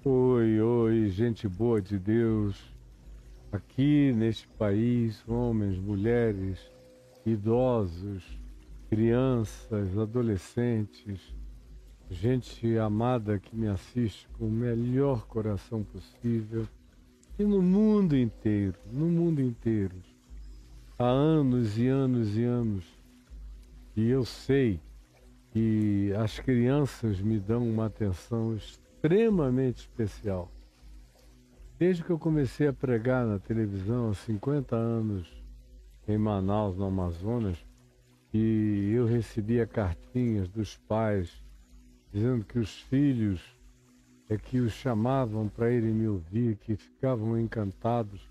Oi, oi, gente boa de Deus. Aqui neste país, homens, mulheres, idosos, crianças, adolescentes, gente amada que me assiste com o melhor coração possível. E no mundo inteiro, há anos e anos e anos, e eu sei que as crianças me dão uma atenção extremamente especial. Desde que eu comecei a pregar na televisão há 50 anos em Manaus, no Amazonas, e eu recebia cartinhas dos pais dizendo que os filhos é que os chamavam para irem me ouvir, que ficavam encantados.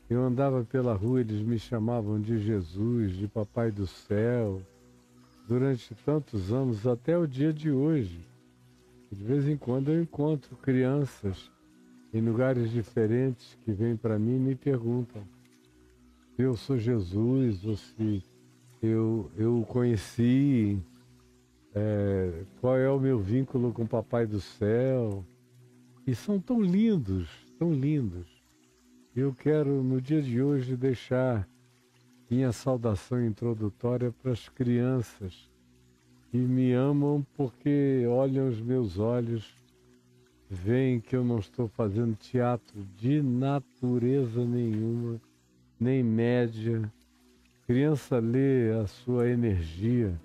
Eu andava pela rua, eles me chamavam de Jesus, de Papai do Céu, durante tantos anos, até o dia de hoje. De vez em quando eu encontro crianças em lugares diferentes que vêm para mim e me perguntam se eu sou Jesus ou se eu o conheci, qual é o meu vínculo com o Papai do Céu. E são tão lindos, tão lindos. Eu quero, no dia de hoje, deixar minha saudação introdutória para as crianças que me amam porque olham os meus olhos, veem que eu não estou fazendo teatro de natureza nenhuma, nem média. Criança lê a sua energia,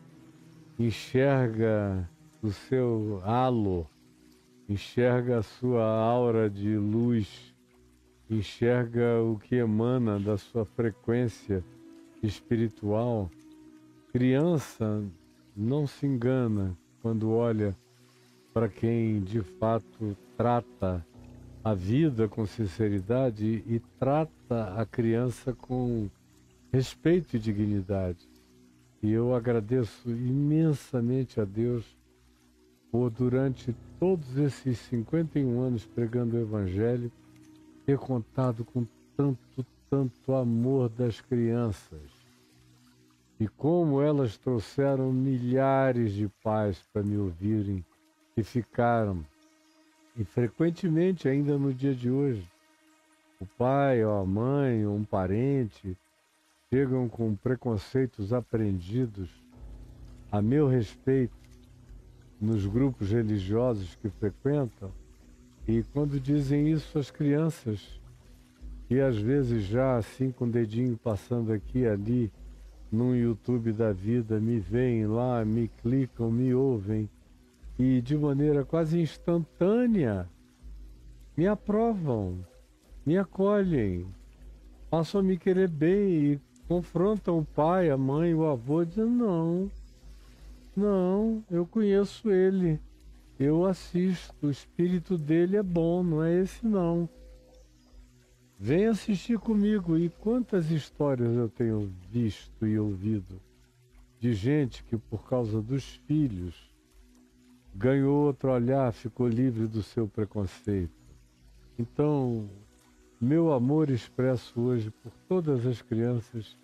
enxerga o seu halo, enxerga a sua aura de luz, enxerga o que emana da sua frequência espiritual. Criança não se engana quando olha para quem de fato trata a vida com sinceridade e trata a criança com respeito e dignidade. E eu agradeço imensamente a Deus por, durante todos esses 51 anos pregando o Evangelho, ter contado com tanto amor das crianças. E como elas trouxeram milhares de pais para me ouvirem e ficaram, e frequentemente ainda no dia de hoje, o pai ou a mãe ou um parente chegam com preconceitos aprendidos a meu respeito nos grupos religiosos que frequentam, e quando dizem isso às crianças, e às vezes já assim com o dedinho passando aqui e ali, no YouTube da vida, me veem lá, me clicam, me ouvem, e de maneira quase instantânea me aprovam, me acolhem, passam a me querer bem e confrontam o pai, a mãe, o avô, dizendo: não, eu conheço ele, eu assisto, o espírito dele é bom, não é esse não. Vem assistir comigo. E quantas histórias eu tenho visto e ouvido de gente que por causa dos filhos ganhou outro olhar, ficou livre do seu preconceito. Então, meu amor expresso hoje por todas as crianças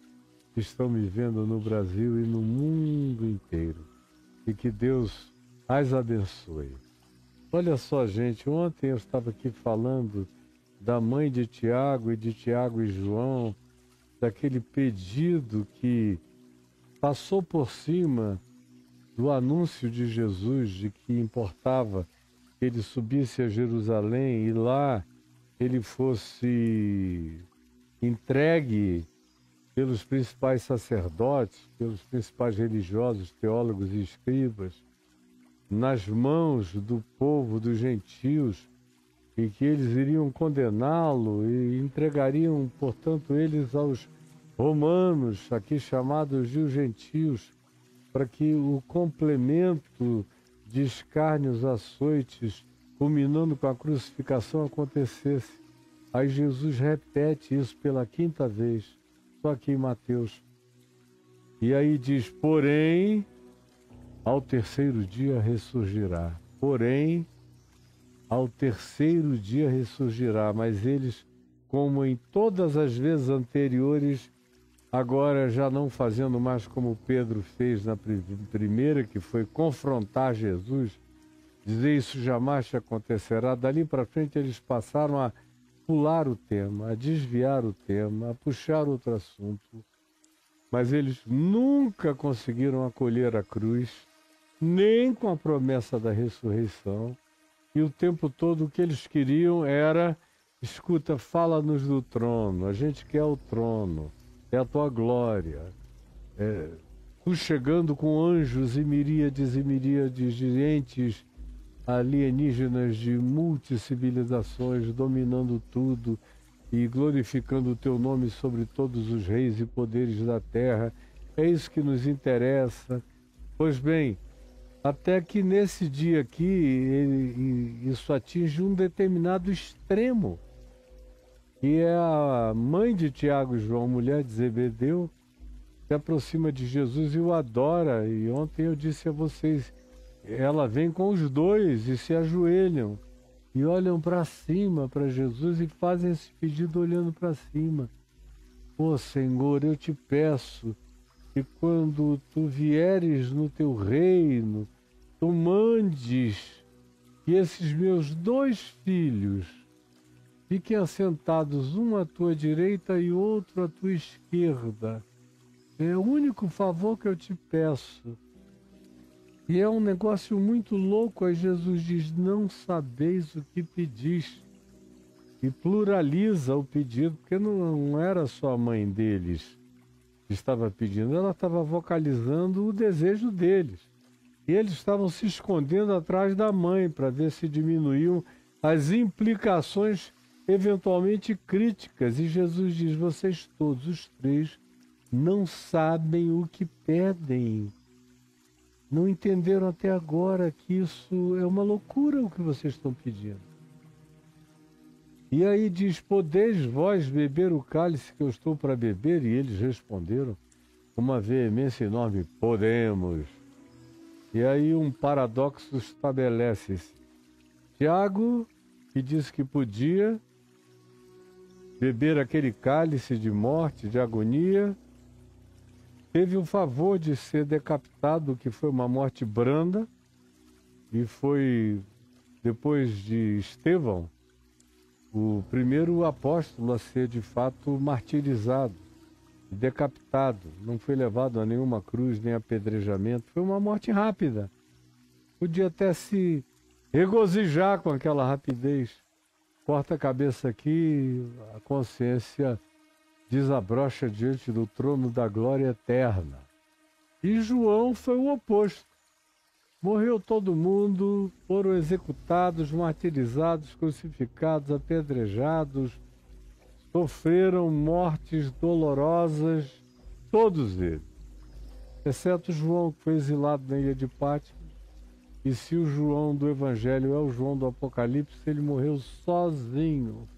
que estão me vendo no Brasil e no mundo inteiro. E que Deus as abençoe. Olha só, gente, ontem eu estava aqui falando da mãe de Tiago e de Tiago e João, daquele pedido que passou por cima do anúncio de Jesus de que importava que ele subisse a Jerusalém e lá ele fosse entregue pelos principais sacerdotes, pelos principais religiosos, teólogos e escribas, nas mãos do povo, dos gentios, e que eles iriam condená-lo e entregariam, portanto, eles aos romanos, aqui chamados de os gentios, para que o complemento de escárnios, açoites, culminando com a crucificação, acontecesse. Aí Jesus repete isso pela 5ª vez, só aqui em Mateus. E aí diz, porém, ao 3º dia ressurgirá. Porém, ao 3º dia ressurgirá. Mas eles, como em todas as vezes anteriores, agora já não fazendo mais como Pedro fez na primeira, que foi confrontar Jesus, dizer isso jamais te acontecerá. Dali para frente eles passaram a pular o tema, a desviar o tema, a puxar outro assunto. Mas eles nunca conseguiram acolher a cruz, nem com a promessa da ressurreição. E o tempo todo o que eles queriam era, escuta, fala-nos do trono, a gente quer o trono, é a tua glória. Tu chegando com anjos e miríades de entes alienígenas de multicivilizações, dominando tudo e glorificando o teu nome sobre todos os reis e poderes da terra. É isso que nos interessa. Pois bem, até que nesse dia aqui, isso atinge um determinado extremo. E é a mãe de Tiago e João, mulher de Zebedeu, se aproxima de Jesus e o adora. E ontem eu disse a vocês, ela vem com os dois e se ajoelham e olham para cima, para Jesus, e fazem esse pedido olhando para cima. Ô Senhor, eu te peço que quando tu vieres no teu reino, tu mandes que esses meus 2 filhos fiquem assentados, um à tua direita e outro à tua esquerda. É o único favor que eu te peço. E é um negócio muito louco, aí Jesus diz, não sabeis o que pedis. E pluraliza o pedido, porque não era só a mãe deles que estava pedindo, ela estava vocalizando o desejo deles. E eles estavam se escondendo atrás da mãe para ver se diminuíam as implicações eventualmente críticas. E Jesus diz, vocês todos, os 3, não sabem o que pedem. Não entenderam até agora que isso é uma loucura o que vocês estão pedindo. E aí diz, podeis vós beber o cálice que eu estou para beber? E eles responderam com uma veemência enorme, podemos. E aí um paradoxo estabelece-se. Tiago, que disse que podia beber aquele cálice de morte, de agonia, teve o favor de ser decapitado, que foi uma morte branda, e foi, depois de Estevão, o primeiro apóstolo a ser de fato martirizado, decapitado. Não foi levado a nenhuma cruz, nem apedrejamento. Foi uma morte rápida. Podia até se regozijar com aquela rapidez. Corta a cabeça aqui, a consciência desabrocha diante do trono da glória eterna. E João foi o oposto. Morreu todo mundo, foram executados, martirizados, crucificados, apedrejados, sofreram mortes dolorosas, todos eles, exceto João, que foi exilado na ilha de Patmos. E se o João do Evangelho é o João do Apocalipse, ele morreu sozinho,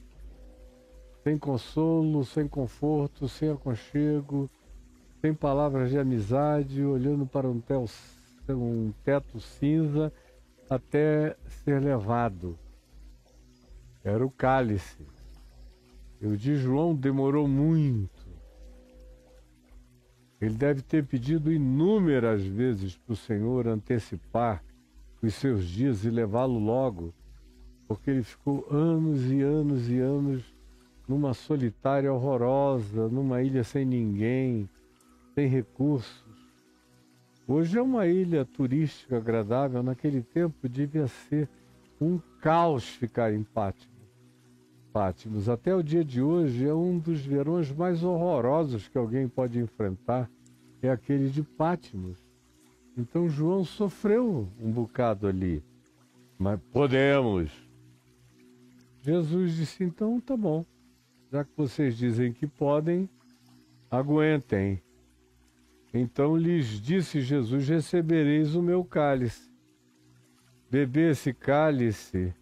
sem consolo, sem conforto, sem aconchego, sem palavras de amizade, olhando para um teto cinza até ser levado. Era o cálice. E o de João demorou muito. Ele deve ter pedido inúmeras vezes para o Senhor antecipar os seus dias e levá-lo logo, porque ele ficou anos e anos e anos numa solitária horrorosa, numa ilha sem ninguém, sem recursos, Hoje é uma ilha turística agradável, naquele tempo devia ser um caos ficar em Patmos. Até o dia de hoje é um dos verões mais horrorosos que alguém pode enfrentar, é aquele de Patmos. Então João sofreu um bocado ali, mas podemos. Jesus disse, então tá bom, já que vocês dizem que podem, aguentem. Então lhes disse Jesus, recebereis o meu cálice. Beber esse cálice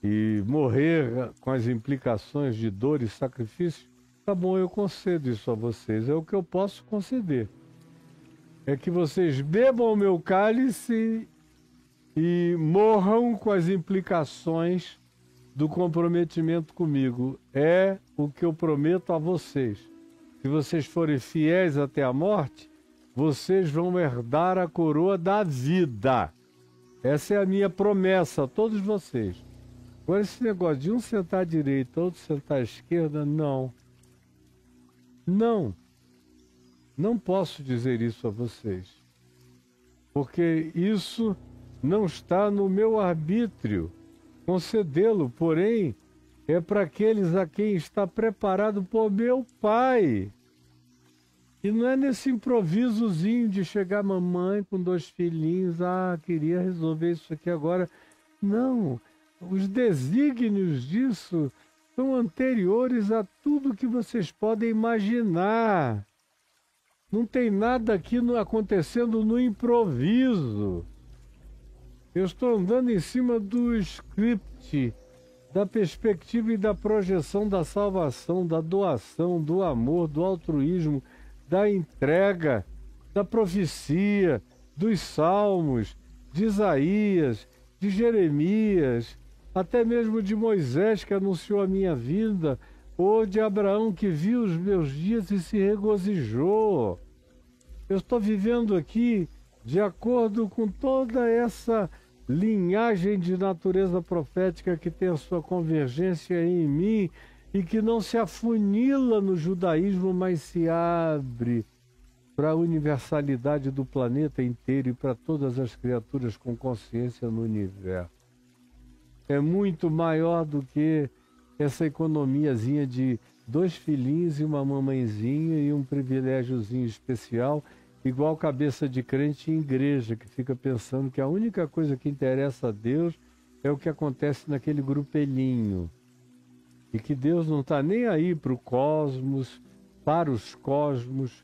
e morrer com as implicações de dor e sacrifício, tá bom, eu concedo isso a vocês, é o que eu posso conceder. É que vocês bebam o meu cálice e morram com as implicações do comprometimento comigo. É o que eu prometo a vocês. Se vocês forem fiéis até a morte, vocês vão herdar a coroa da vida. Essa é a minha promessa a todos vocês. Agora, esse negócio de um sentar à direita, outro sentar à esquerda, não. Não. Não posso dizer isso a vocês. Porque isso não está no meu arbítrio concedê-lo, porém, é para aqueles a quem está preparado por meu Pai. E não é nesse improvisozinho de chegar mamãe com 2 filhinhos, queria resolver isso aqui agora. Não, os desígnios disso são anteriores a tudo que vocês podem imaginar. Não tem nada aqui acontecendo no improviso. Eu estou andando em cima do script, da perspectiva e da projeção da salvação, da doação, do amor, do altruísmo, da entrega, da profecia, dos salmos, de Isaías, de Jeremias, até mesmo de Moisés, que anunciou a minha vinda, ou de Abraão, que viu os meus dias e se regozijou. Eu estou vivendo aqui de acordo com toda essa linhagem de natureza profética que tem a sua convergência em mim e que não se afunila no judaísmo, mas se abre para a universalidade do planeta inteiro e para todas as criaturas com consciência no universo. É muito maior do que essa economiazinha de 2 filhinhos e uma mamãezinha e um privilégiozinho especial, igual cabeça de crente em igreja, que fica pensando que a única coisa que interessa a Deus é o que acontece naquele grupelinho. E que Deus não está nem aí para o cosmos, para os cosmos,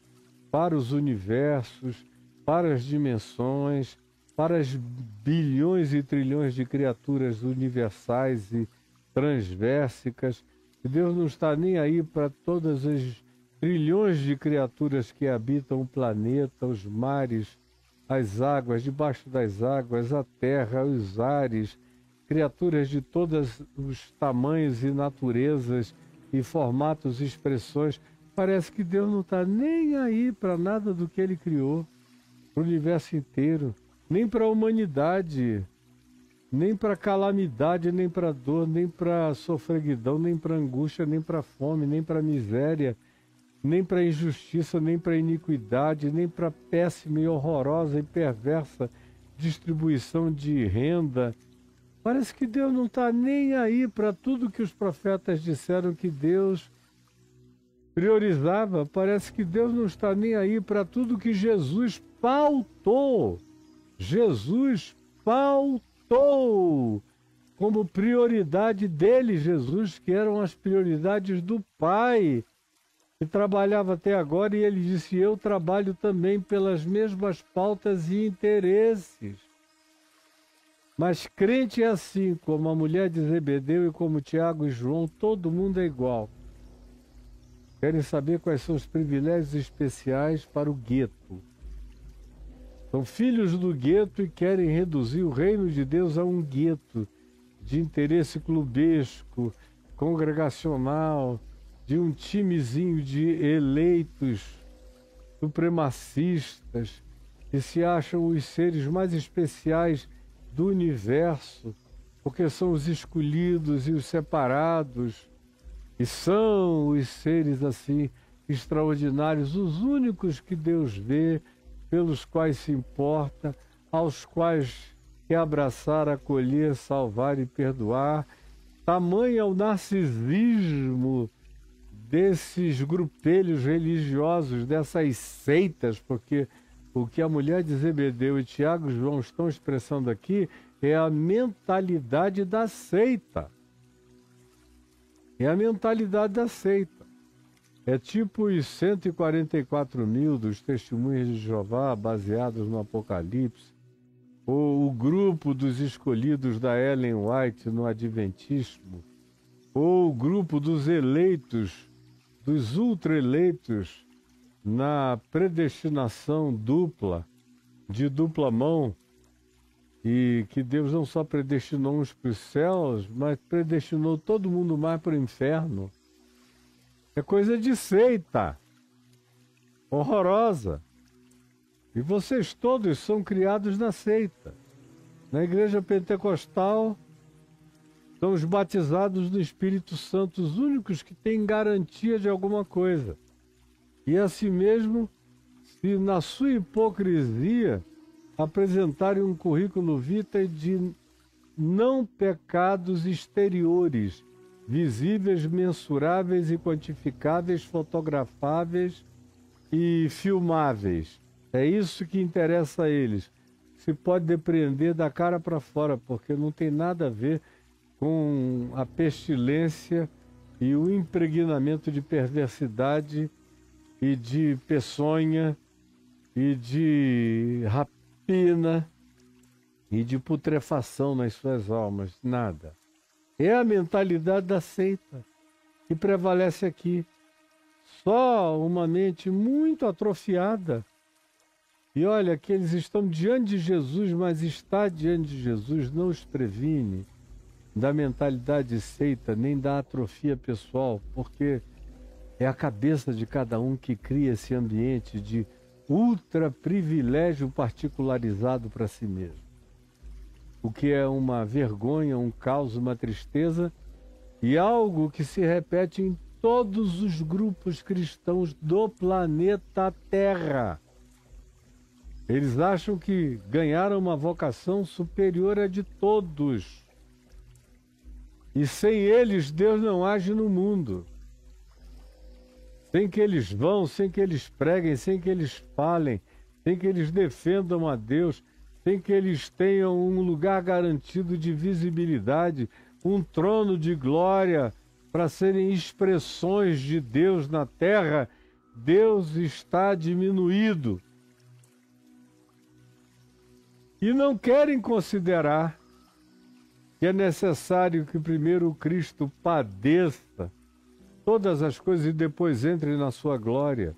para os universos, para as dimensões, para as bilhões e trilhões de criaturas universais e transversicas. E Deus não está nem aí para todas as trilhões de criaturas que habitam o planeta, os mares, as águas, debaixo das águas, a terra, os ares, criaturas de todos os tamanhos e naturezas e formatos e expressões. Parece que Deus não está nem aí para nada do que Ele criou, para o universo inteiro, nem para a humanidade, nem para calamidade, nem para dor, nem para sofreguidão, nem para angústia, nem para fome, nem para miséria, nem para injustiça, nem para iniquidade, nem para péssima e horrorosa e perversa distribuição de renda. Parece que Deus não está nem aí para tudo que os profetas disseram que Deus priorizava. Parece que Deus não está nem aí para tudo que Jesus pautou. Jesus pautou como prioridade dele, Jesus, que eram as prioridades do Pai, que trabalhava até agora, e ele disse, eu trabalho também pelas mesmas pautas e interesses. Mas crente é assim, como a mulher de Zebedeu e como Tiago e João, todo mundo é igual. Querem saber quais são os privilégios especiais para o gueto. São filhos do gueto e querem reduzir o reino de Deus a um gueto de interesse clubesco, congregacional, de um timezinho de eleitos supremacistas que se acham os seres mais especiais do universo, porque são os escolhidos e os separados, e são os seres assim extraordinários, os únicos que Deus vê, pelos quais se importa, aos quais quer abraçar, acolher, salvar e perdoar. Tamanho é o narcisismo desses grupelhos religiosos, dessas seitas, porque o que a mulher de Zebedeu e Tiago e João estão expressando aqui é a mentalidade da seita. É a mentalidade da seita. É tipo os 144 mil dos Testemunhas de Jeová, baseados no Apocalipse, ou o grupo dos escolhidos da Ellen White no Adventismo, ou o grupo dos eleitos, dos ultra-eleitos, na predestinação dupla, de dupla mão, e que Deus não só predestinou uns para os céus, mas predestinou todo mundo mais para o inferno. É coisa de seita, horrorosa. E vocês todos são criados na seita. Na igreja pentecostal, são os batizados do Espírito Santo, os únicos que têm garantia de alguma coisa. E assim mesmo, se na sua hipocrisia apresentarem um currículo vitae de não pecados exteriores, visíveis, mensuráveis e quantificáveis, fotografáveis e filmáveis. É isso que interessa a eles. Se pode depreender da cara para fora, porque não tem nada a ver com a pestilência e o impregnamento de perversidade e de peçonha e de rapina e de putrefação nas suas almas. Nada. É a mentalidade da seita que prevalece aqui. Só uma mente muito atrofiada. E olha que eles estão diante de Jesus, mas estar diante de Jesus não os previne da mentalidade seita, nem da atrofia pessoal, porque é a cabeça de cada um que cria esse ambiente de ultra privilégio particularizado para si mesmo. O que é uma vergonha, um caos, uma tristeza e algo que se repete em todos os grupos cristãos do planeta Terra. Eles acham que ganharam uma vocação superior à de todos. E sem eles, Deus não age no mundo. Sem que eles vão, sem que eles preguem, sem que eles falem, sem que eles defendam a Deus, sem que eles tenham um lugar garantido de visibilidade, um trono de glória para serem expressões de Deus na terra, Deus está diminuído. E não querem considerar que é necessário que primeiro o Cristo padeça todas as coisas e depois entre na sua glória.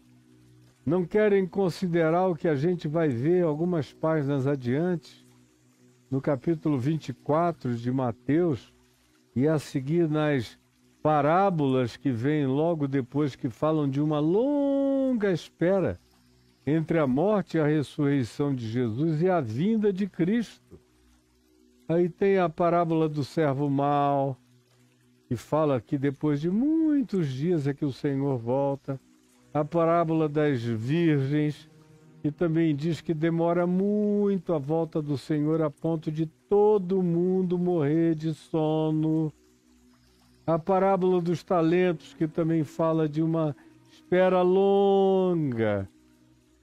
Não querem considerar o que a gente vai ver algumas páginas adiante, no capítulo 24 de Mateus, e a seguir nas parábolas que vêm logo depois, que falam de uma longa espera entre a morte e a ressurreição de Jesus e a vinda de Cristo. Aí tem a parábola do servo mau, que fala que depois de muitos dias é que o Senhor volta. A parábola das virgens, que também diz que demora muito a volta do Senhor a ponto de todo mundo morrer de sono. A parábola dos talentos, que também fala de uma espera longa,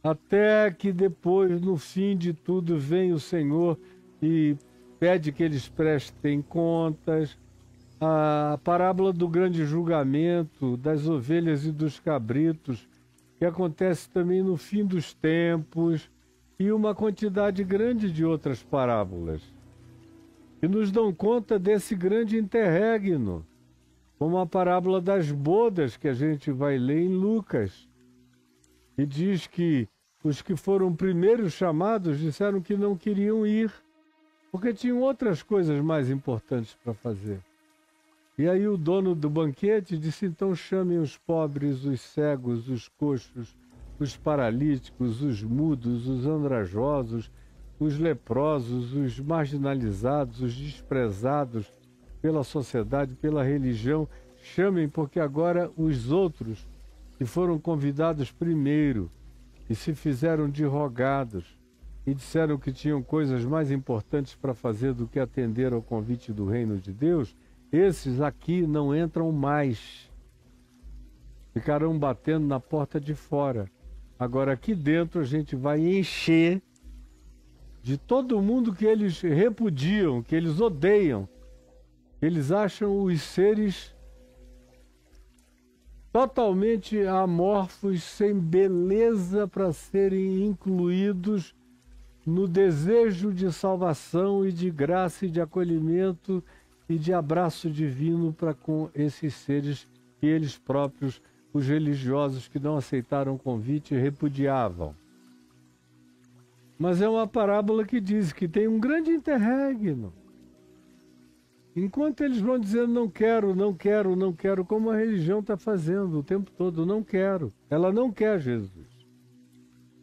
até que depois, no fim de tudo, vem o Senhor e pede que eles prestem contas. A parábola do grande julgamento, das ovelhas e dos cabritos, que acontece também no fim dos tempos, e uma quantidade grande de outras parábolas, que nos dão conta desse grande interregno, como a parábola das bodas, que a gente vai ler em Lucas, que diz que os que foram primeiros chamados disseram que não queriam ir, porque tinham outras coisas mais importantes para fazer. E aí o dono do banquete disse, então chamem os pobres, os cegos, os coxos, os paralíticos, os mudos, os andrajosos, os leprosos, os marginalizados, os desprezados pela sociedade, pela religião. Chamem, porque agora os outros que foram convidados primeiro e se fizeram de rogados e disseram que tinham coisas mais importantes para fazer do que atender ao convite do reino de Deus, esses aqui não entram mais. Ficarão batendo na porta de fora. Agora, aqui dentro, a gente vai encher de todo mundo que eles repudiam, que eles odeiam. Eles acham os seres totalmente amorfos, sem beleza para serem incluídos no desejo de salvação e de graça e de acolhimento e de abraço divino para com esses seres que eles próprios, os religiosos que não aceitaram o convite, repudiavam. Mas é uma parábola que diz que tem um grande interregno. Enquanto eles vão dizendo não quero, não quero, não quero, como a religião está fazendo o tempo todo, não quero. Ela não quer Jesus.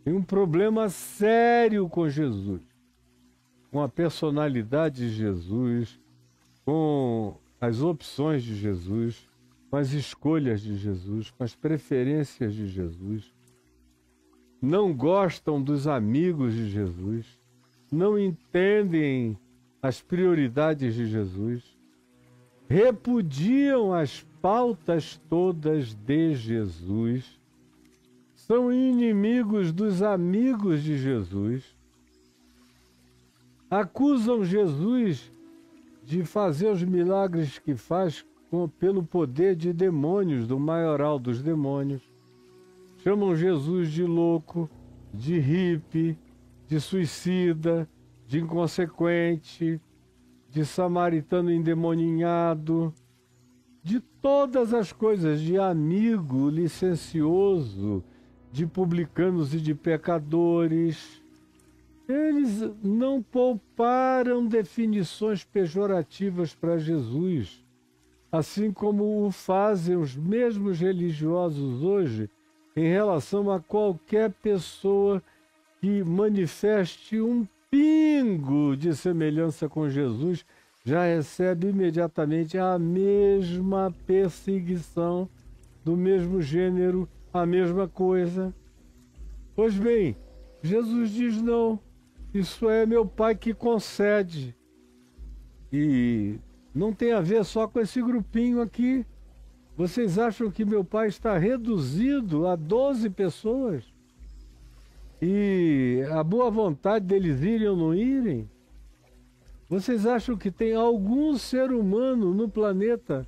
Tem um problema sério com Jesus, com a personalidade de Jesus, com as opções de Jesus, com as escolhas de Jesus, com as preferências de Jesus. Não gostam dos amigos de Jesus, não entendem as prioridades de Jesus, repudiam as pautas todas de Jesus, são inimigos dos amigos de Jesus, acusam Jesus de fazer os milagres que faz pelo poder de demônios, do maioral dos demônios. Chamam Jesus de louco, de hippie, de suicida, de inconsequente, de samaritano endemoninhado, de todas as coisas, de amigo licencioso, de publicanos e de pecadores. Eles não pouparam definições pejorativas para Jesus, assim como o fazem os mesmos religiosos hoje em relação a qualquer pessoa que manifeste um pingo de semelhança com Jesus, já recebe imediatamente a mesma perseguição, do mesmo gênero, a mesma coisa. Pois bem, Jesus diz não, isso é meu Pai que concede. E não tem a ver só com esse grupinho aqui. Vocês acham que meu Pai está reduzido a 12 pessoas? E a boa vontade deles irem ou não irem? Vocês acham que tem algum ser humano no planeta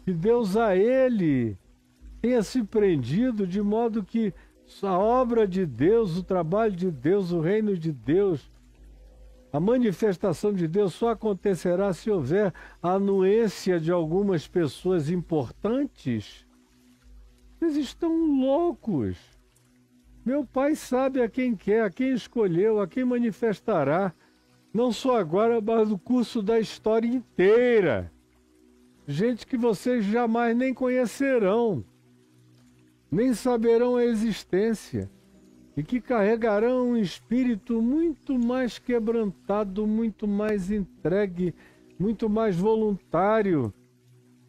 que Deus a ele tenha se prendido de modo que a obra de Deus, o trabalho de Deus, o reino de Deus, a manifestação de Deus só acontecerá se houver a anuência de algumas pessoas importantes? Vocês estão loucos. Meu Pai sabe a quem quer, a quem escolheu, a quem manifestará, não só agora, mas no curso da história inteira. Gente que vocês jamais nem conhecerão, nem saberão a existência, e que carregarão um espírito muito mais quebrantado, muito mais entregue, muito mais voluntário,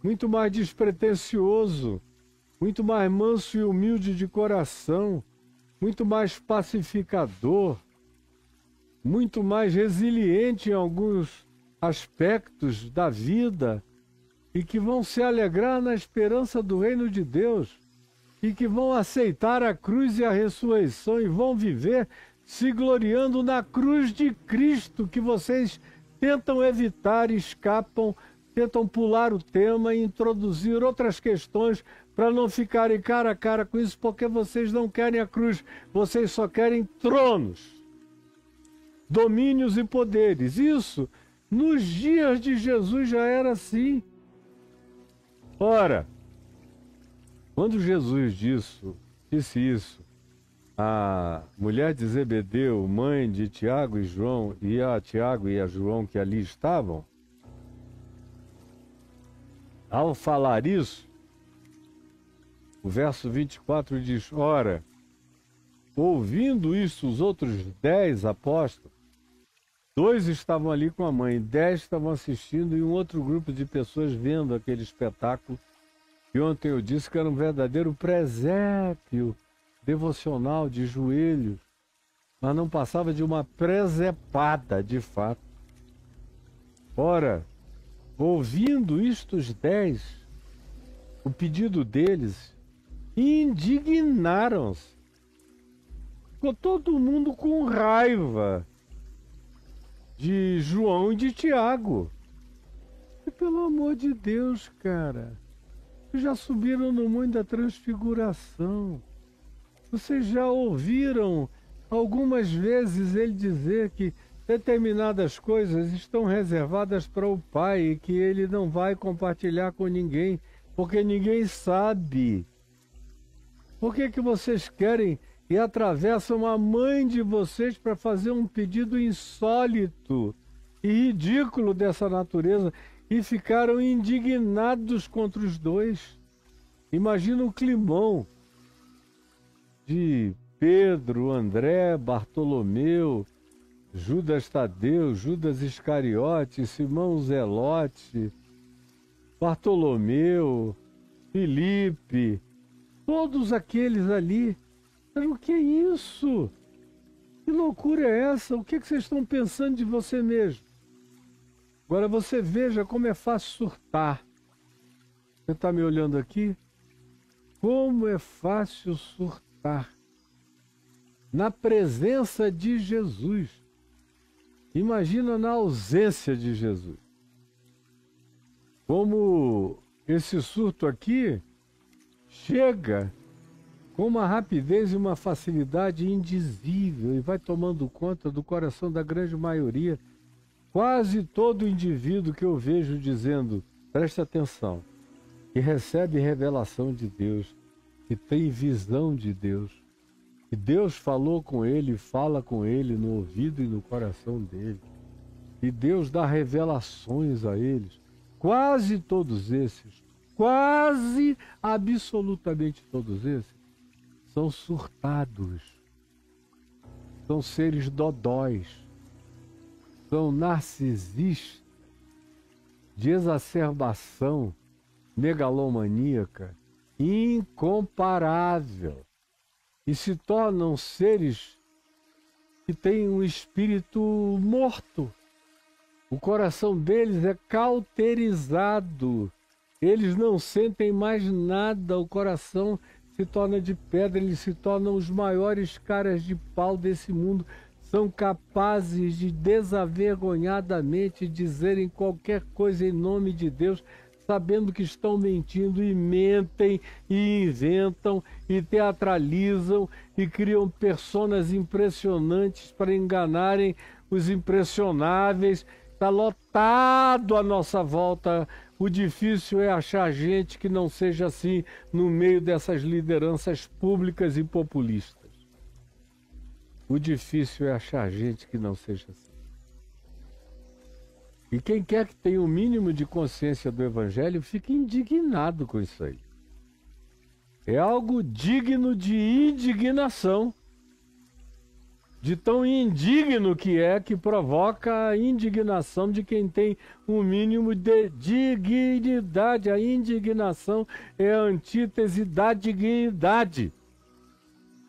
muito mais despretensioso, muito mais manso e humilde de coração, muito mais pacificador, muito mais resiliente em alguns aspectos da vida, e que vão se alegrar na esperança do reino de Deus, e que vão aceitar a cruz e a ressurreição e vão viver se gloriando na cruz de Cristo, que vocês tentam evitar, escapam, tentam pular o tema e introduzir outras questões para não ficarem cara a cara com isso, porque vocês não querem a cruz, vocês só querem tronos, domínios e poderes. Isso, nos dias de Jesus já era assim. Ora, quando Jesus disse isso, a mulher de Zebedeu, mãe de Tiago e João, e a Tiago e a João que ali estavam, ao falar isso, o verso 24 diz: ora, ouvindo isso, os outros 10 apóstolos, 2 estavam ali com a mãe, 10 estavam assistindo e um outro grupo de pessoas vendo aquele espetáculo. E ontem eu disse que era um verdadeiro presépio devocional, de joelhos, mas não passava de uma presepada, de fato. Ora, ouvindo isto os 10, o pedido deles, indignaram-se. Ficou todo mundo com raiva de João e de Tiago. E pelo amor de Deus, cara, já subiram no Monte da Transfiguração. Vocês já ouviram algumas vezes ele dizer que determinadas coisas estão reservadas para o Pai e que ele não vai compartilhar com ninguém, porque ninguém sabe. Por que que vocês querem e atravessam a mãe de vocês para fazer um pedido insólito e ridículo dessa natureza e ficaram indignados contra os dois? Imagina o climão de Pedro, André, Bartolomeu, Judas Tadeu, Judas Iscariote, Simão Zelote, Bartolomeu, Filipe, todos aqueles ali. Mas o que é isso? Que loucura é essa? O que vocês estão pensando de você mesmo? Agora você veja como é fácil surtar. Você está me olhando aqui? Como é fácil surtar. Na presença de Jesus. Imagina na ausência de Jesus. Como esse surto aqui chega com uma rapidez e uma facilidade indizível e vai tomando conta do coração da grande maioria. Quase todo indivíduo que eu vejo dizendo, preste atenção, que recebe revelação de Deus, que tem visão de Deus, que Deus falou com ele, fala com ele no ouvido e no coração dele, e Deus dá revelações a eles. Quase todos esses, quase absolutamente todos esses, são surtados, são seres dodóis, são narcisistas de exacerbação megalomaníaca incomparável e se tornam seres que têm um espírito morto. O coração deles é cauterizado, eles não sentem mais nada, o coração se torna de pedra, eles se tornam os maiores caras de pau desse mundo, são capazes de desavergonhadamente dizerem qualquer coisa em nome de Deus, sabendo que estão mentindo, e mentem, e inventam, e teatralizam, e criam personas impressionantes para enganarem os impressionáveis. Está lotado à nossa volta. O difícil é achar gente que não seja assim no meio dessas lideranças públicas e populistas. O difícil é achar gente que não seja assim. E quem quer que tenha o mínimo de consciência do Evangelho fica indignado com isso aí. É algo digno de indignação. De tão indigno que é, que provoca a indignação de quem tem um mínimo de dignidade. A indignação é a antítese da dignidade.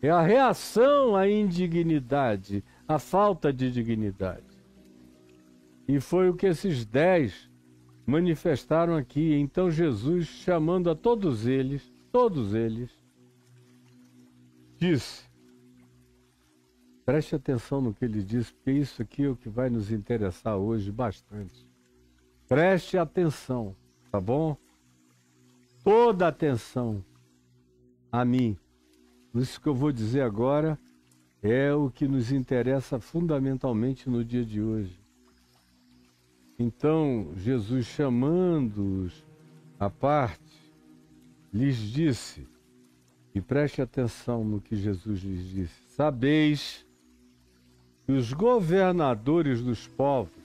É a reação à indignidade, à falta de dignidade. E foi o que esses 10 manifestaram aqui. Então Jesus, chamando a todos eles, disse: preste atenção no que ele diz, porque isso aqui é o que vai nos interessar hoje bastante. Preste atenção, tá bom? Toda atenção a mim. Isso que eu vou dizer agora é o que nos interessa fundamentalmente no dia de hoje. Então, Jesus, chamando-os à parte, lhes disse, e preste atenção no que Jesus lhes disse: sabeis que os governadores dos povos,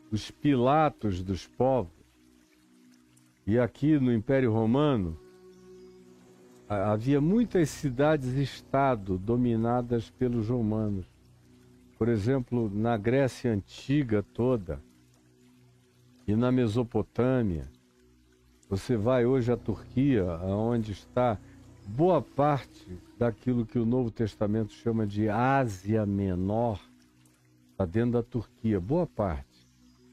os Pilatos dos povos, e aqui no Império Romano, havia muitas cidades-estado dominadas pelos romanos. Por exemplo, na Grécia Antiga toda e na Mesopotâmia. Você vai hoje à Turquia, onde está boa parte daquilo que o Novo Testamento chama de Ásia Menor está dentro da Turquia, boa parte.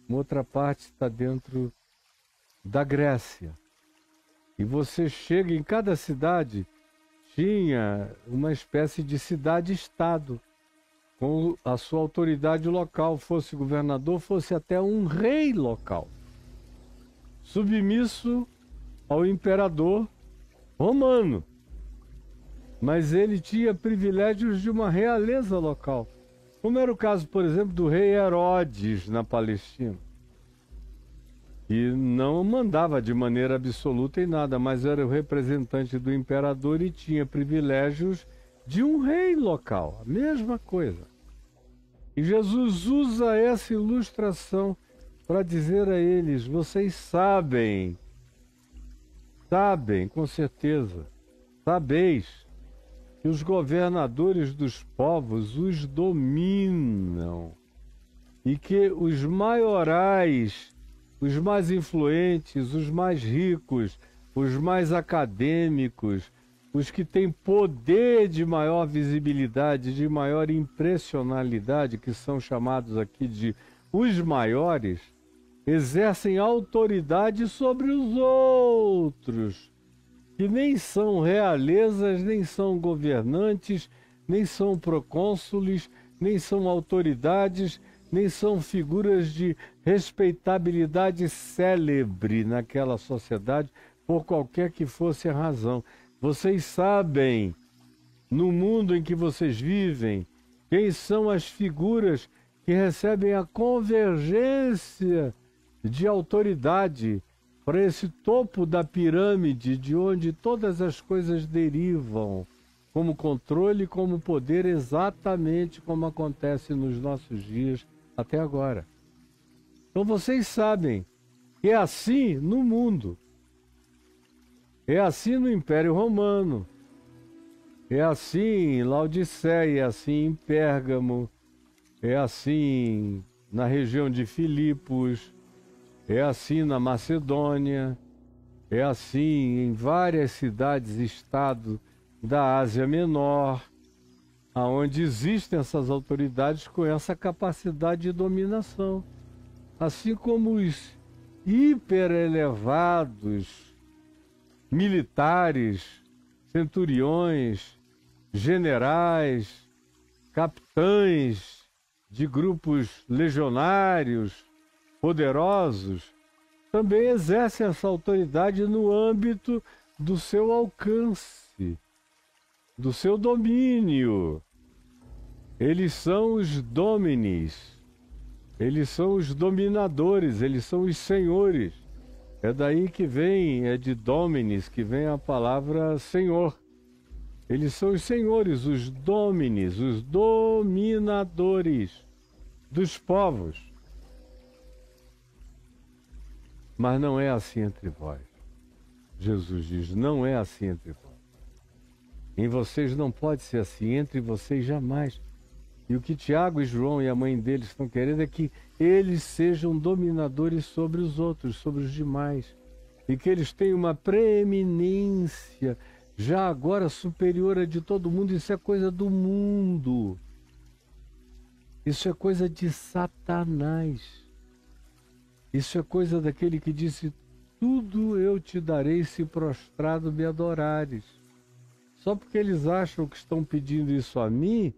Uma outra parte está dentro da Grécia. E você chega em cada cidade, tinha uma espécie de cidade-estado, com a sua autoridade local, fosse governador, fosse até um rei local, submisso ao imperador romano. Mas ele tinha privilégios de uma realeza local, como era o caso, por exemplo, do rei Herodes na Palestina, que não mandava de maneira absoluta em nada, mas era o representante do imperador e tinha privilégios de um rei local, a mesma coisa. E Jesus usa essa ilustração para dizer a eles: vocês sabem com certeza, sabeis que os governadores dos povos os dominam e que os maiorais, os mais influentes, os mais ricos, os mais acadêmicos, os que têm poder de maior visibilidade, de maior impressionalidade, que são chamados aqui de os maiores, exercem autoridade sobre os outros, que nem são realezas, nem são governantes, nem são procônsules, nem são autoridades, nem são figuras de respeitabilidade célebre naquela sociedade, por qualquer que fosse a razão. Vocês sabem, no mundo em que vocês vivem, quem são as figuras que recebem a convergência de autoridade para esse topo da pirâmide, de onde todas as coisas derivam, como controle, como poder, exatamente como acontece nos nossos dias até agora. Então vocês sabem que é assim no mundo. É assim no Império Romano, é assim em Laodiceia, é assim em Pérgamo, é assim na região de Filipos, é assim na Macedônia, é assim em várias cidades-estado da Ásia Menor, aonde existem essas autoridades com essa capacidade de dominação, assim como os hiperelevados militares, centuriões, generais, capitães de grupos legionários poderosos, também exercem essa autoridade no âmbito do seu alcance, do seu domínio. Eles são os dominis, eles são os dominadores, eles são os senhores. É daí que vem, é de dominis, que vem a palavra senhor. Eles são os senhores, os dominis, os dominadores dos povos. Mas não é assim entre vós. Jesus diz, não é assim entre vós. Em vocês não pode ser assim, entre vocês jamais. E o que Tiago e João e a mãe deles estão querendo é que eles sejam dominadores sobre os outros, sobre os demais. E que eles tenham uma preeminência já agora superior a de todo mundo. Isso é coisa do mundo. Isso é coisa de Satanás. Isso é coisa daquele que disse, tudo eu te darei se prostrado me adorares. Só porque eles acham que estão pedindo isso a mim,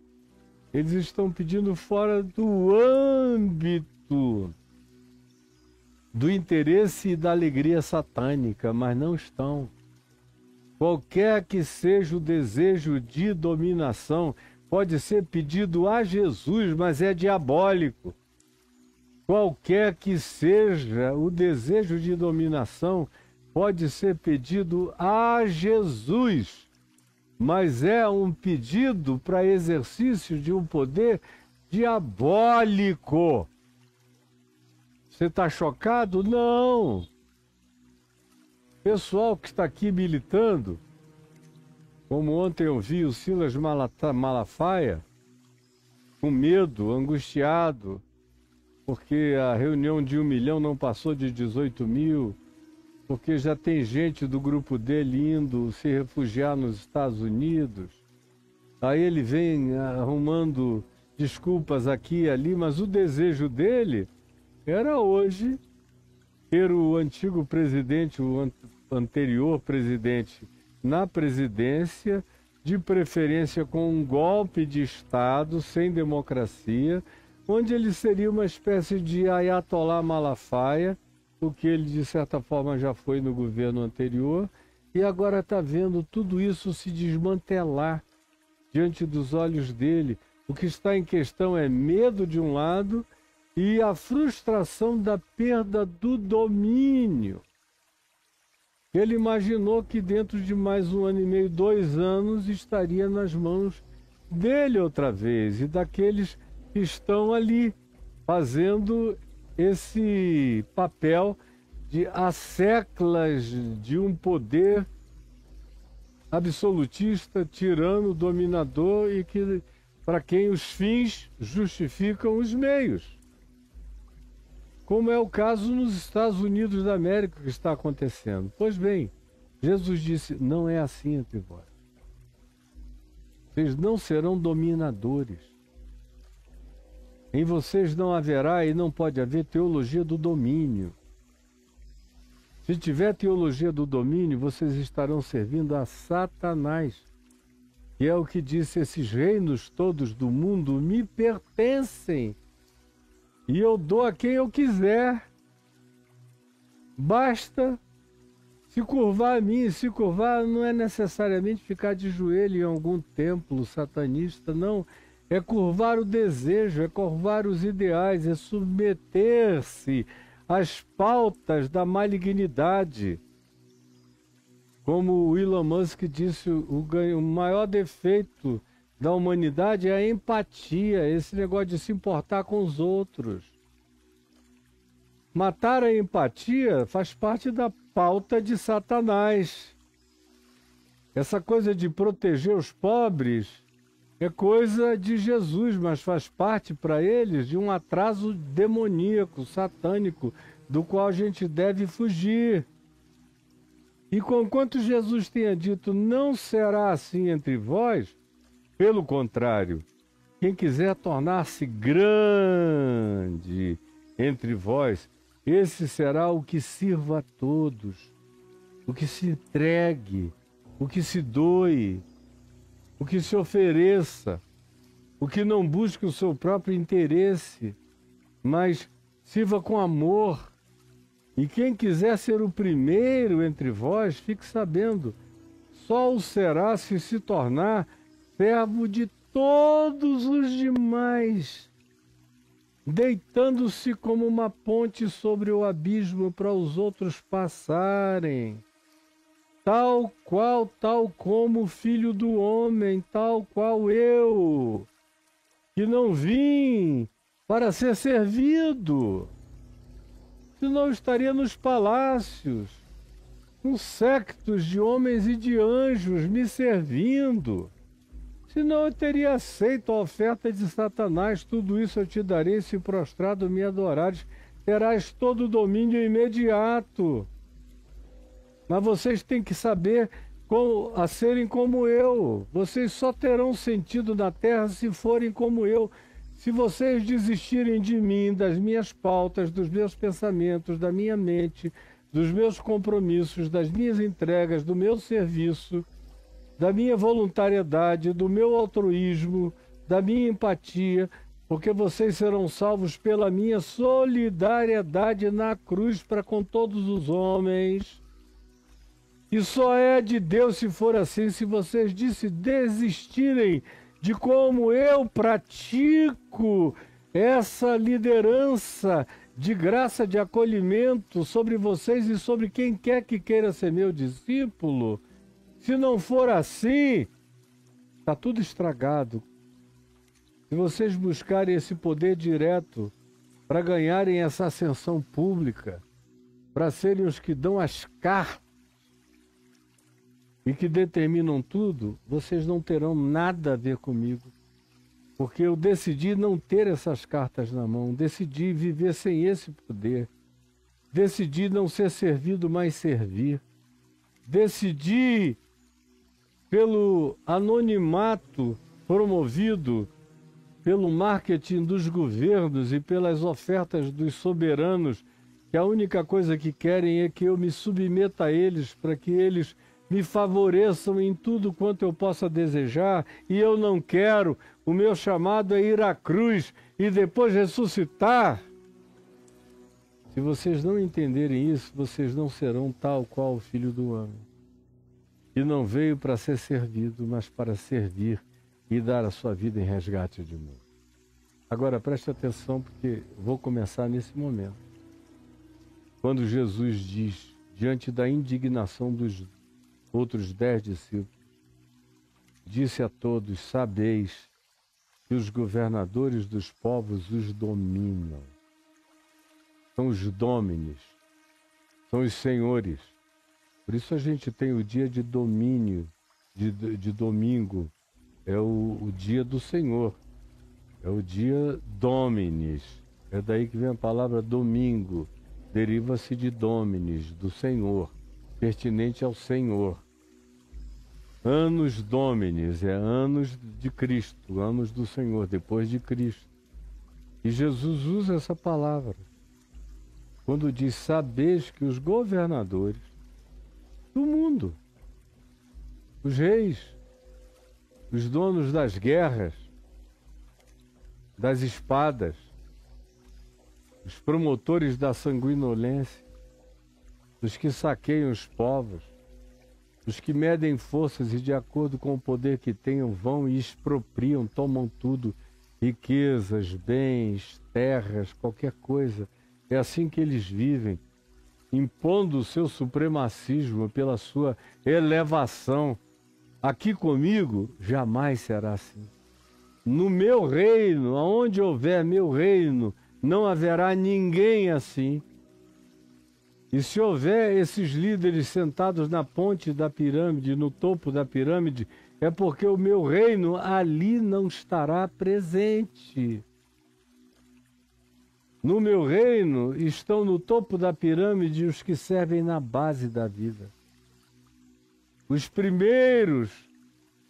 eles estão pedindo fora do âmbito do interesse e da alegria satânica, mas não estão. Qualquer que seja o desejo de dominação, pode ser pedido a Jesus, mas é diabólico. Qualquer que seja o desejo de dominação, pode ser pedido a Jesus, mas é um pedido para exercício de um poder diabólico. Você está chocado? Não. Pessoal que está aqui militando, como ontem eu vi o Silas Malafaia, com medo, angustiado, porque a reunião de 1 milhão não passou de 18 mil, porque já tem gente do grupo dele indo se refugiar nos Estados Unidos. Aí ele vem arrumando desculpas aqui e ali, mas o desejo dele era hoje ter o antigo presidente, o anterior presidente, na presidência, de preferência com um golpe de Estado, sem democracia, onde ele seria uma espécie de Ayatollah Malafaia, o que ele, de certa forma, já foi no governo anterior, e agora está vendo tudo isso se desmantelar diante dos olhos dele. O que está em questão é medo de um lado e a frustração da perda do domínio. Ele imaginou que dentro de mais 1 ano e meio, 2 anos, estaria nas mãos dele outra vez e daqueles que estão ali fazendo esse papel de asseclas de um poder absolutista, tirano, dominador e que para quem os fins justificam os meios. Como é o caso nos Estados Unidos da América que está acontecendo. Pois bem, Jesus disse, não é assim entre vós. Vocês não serão dominadores. Em vocês não haverá e não pode haver teologia do domínio. Se tiver teologia do domínio, vocês estarão servindo a Satanás. E é o que disse, esses reinos todos do mundo me pertencem. E eu dou a quem eu quiser. Basta se curvar a mim. Se curvar não é necessariamente ficar de joelho em algum templo satanista, não. É curvar o desejo, é curvar os ideais, é submeter-se às pautas da malignidade. Como o Elon Musk disse, o maior defeito da humanidade é a empatia, esse negócio de se importar com os outros. Matar a empatia faz parte da pauta de Satanás. Essa coisa de proteger os pobres é coisa de Jesus, mas faz parte para eles de um atraso demoníaco, satânico, do qual a gente deve fugir. E conquanto Jesus tenha dito, não será assim entre vós, pelo contrário, quem quiser tornar-se grande entre vós, esse será o que sirva a todos, o que se entregue, o que se doe, o que se ofereça, o que não busque o seu próprio interesse, mas sirva com amor. E quem quiser ser o primeiro entre vós, fique sabendo, só o será se tornar servo de todos os demais, deitando-se como uma ponte sobre o abismo para os outros passarem. Tal como o Filho do Homem, tal qual eu, que não vim para ser servido, senão estaria nos palácios, com séquitos de homens e de anjos me servindo. Senão eu teria aceito a oferta de Satanás, tudo isso eu te darei se prostrado me adorares, terás todo o domínio imediato. Mas vocês têm que saber a serem como eu. Vocês só terão sentido na terra se forem como eu. Se vocês desistirem de mim, das minhas pautas, dos meus pensamentos, da minha mente, dos meus compromissos, das minhas entregas, do meu serviço, da minha voluntariedade, do meu altruísmo, da minha empatia, porque vocês serão salvos pela minha solidariedade na cruz para com todos os homens. E só é de Deus se for assim, se vocês desistirem de como eu pratico essa liderança de graça, de acolhimento sobre vocês e sobre quem quer que queira ser meu discípulo. Se não for assim, está tudo estragado. Se vocês buscarem esse poder direto para ganharem essa ascensão pública, para serem os que dão as cartas e que determinam tudo, vocês não terão nada a ver comigo. Porque eu decidi não ter essas cartas na mão, decidi viver sem esse poder. Decidi não ser servido, mas servir. Decidi, pelo anonimato promovido pelo marketing dos governos e pelas ofertas dos soberanos, que a única coisa que querem é que eu me submeta a eles, para que eles me favoreçam em tudo quanto eu possa desejar, e eu não quero. O meu chamado é ir à cruz e depois ressuscitar. Se vocês não entenderem isso, vocês não serão tal qual o Filho do Homem, que não veio para ser servido, mas para servir e dar a sua vida em resgate de mundo. Agora preste atenção, porque vou começar nesse momento. Quando Jesus diz, diante da indignação dos outros 10 discípulos, disse a todos: sabeis que os governadores dos povos os dominam. São os dôminis, são os senhores. Por isso a gente tem o dia de domínio, de domingo, é o dia do Senhor, é o dia Dominis, é daí que vem a palavra domingo, deriva-se de Dominis, do Senhor, pertinente ao Senhor. Anos Dominis, é anos de Cristo, anos do Senhor, depois de Cristo. E Jesus usa essa palavra quando diz: sabeis que os governadores do mundo, os reis, os donos das guerras, das espadas, os promotores da sanguinolência, os que saqueiam os povos, os que medem forças e, de acordo com o poder que tenham, vão e expropriam, tomam tudo, riquezas, bens, terras, qualquer coisa. É assim que eles vivem, impondo o seu supremacismo pela sua elevação. Aqui comigo jamais será assim. No meu reino, aonde houver meu reino, não haverá ninguém assim. E se houver esses líderes sentados na ponte da pirâmide, no topo da pirâmide, é porque o meu reino ali não estará presente. No meu reino estão no topo da pirâmide os que servem na base da vida. Os primeiros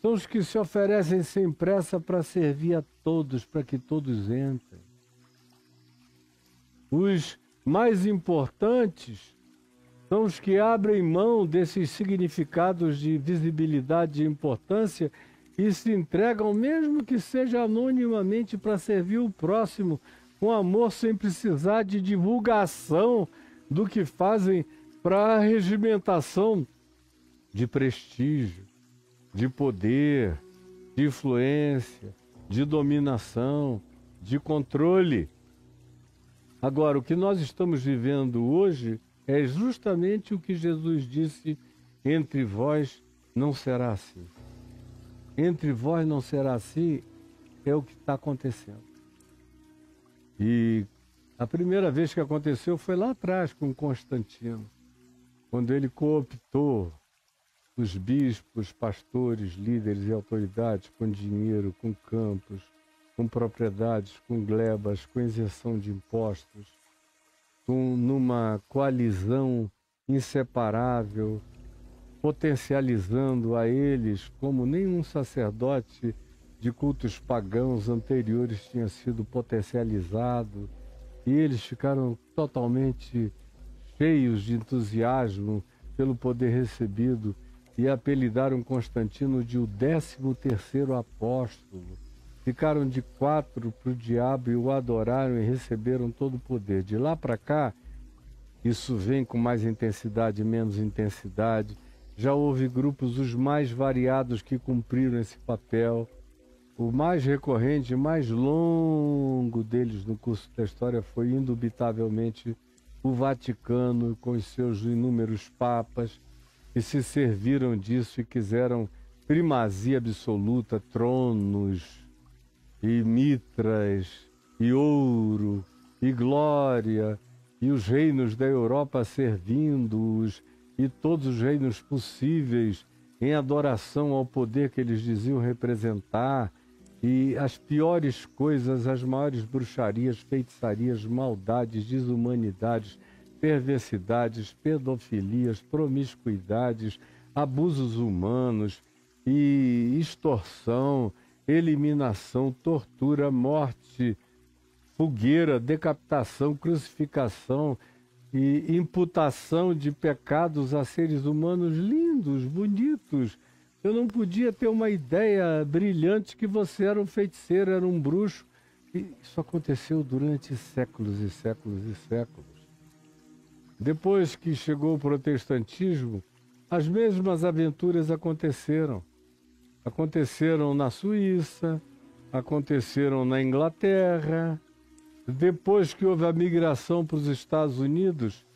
são os que se oferecem sem pressa para servir a todos, para que todos entrem. Os mais importantes são os que abrem mão desses significados de visibilidade e importância e se entregam, mesmo que seja anonimamente, para servir o próximo, com amor, sem precisar de divulgação do que fazem para a regimentação de prestígio, de poder, de influência, de dominação, de controle. Agora, o que nós estamos vivendo hoje é justamente o que Jesus disse: entre vós não será assim. Entre vós não será assim é o que está acontecendo. E a primeira vez que aconteceu foi lá atrás com Constantino, quando ele cooptou os bispos, pastores, líderes e autoridades com dinheiro, com campos, com propriedades, com glebas, com isenção de impostos, numa coalizão inseparável, potencializando a eles como nenhum sacerdote de cultos pagãos anteriores tinha sido potencializado, e eles ficaram totalmente cheios de entusiasmo pelo poder recebido e apelidaram Constantino de o 13º apóstolo. Ficaram de 4 para o diabo e o adoraram e receberam todo o poder. De lá para cá, isso vem com mais intensidade e menos intensidade. Já houve grupos os mais variados que cumpriram esse papel. O mais recorrente, mais longo deles no curso da história foi, indubitavelmente, o Vaticano, com os seus inúmeros papas, que se serviram disso e quiseram primazia absoluta, tronos, e mitras, e ouro, e glória, e os reinos da Europa servindo-os, e todos os reinos possíveis em adoração ao poder que eles diziam representar, e as piores coisas, as maiores bruxarias, feitiçarias, maldades, desumanidades, perversidades, pedofilias, promiscuidades, abusos humanos e extorsão, eliminação, tortura, morte, fogueira, decapitação, crucificação e imputação de pecados a seres humanos lindos, bonitos. Eu não podia ter uma ideia brilhante que você era um feiticeiro, era um bruxo. E isso aconteceu durante séculos e séculos e séculos. Depois que chegou o protestantismo, as mesmas aventuras aconteceram. Aconteceram na Suíça, aconteceram na Inglaterra. Depois que houve a migração para os Estados Unidos,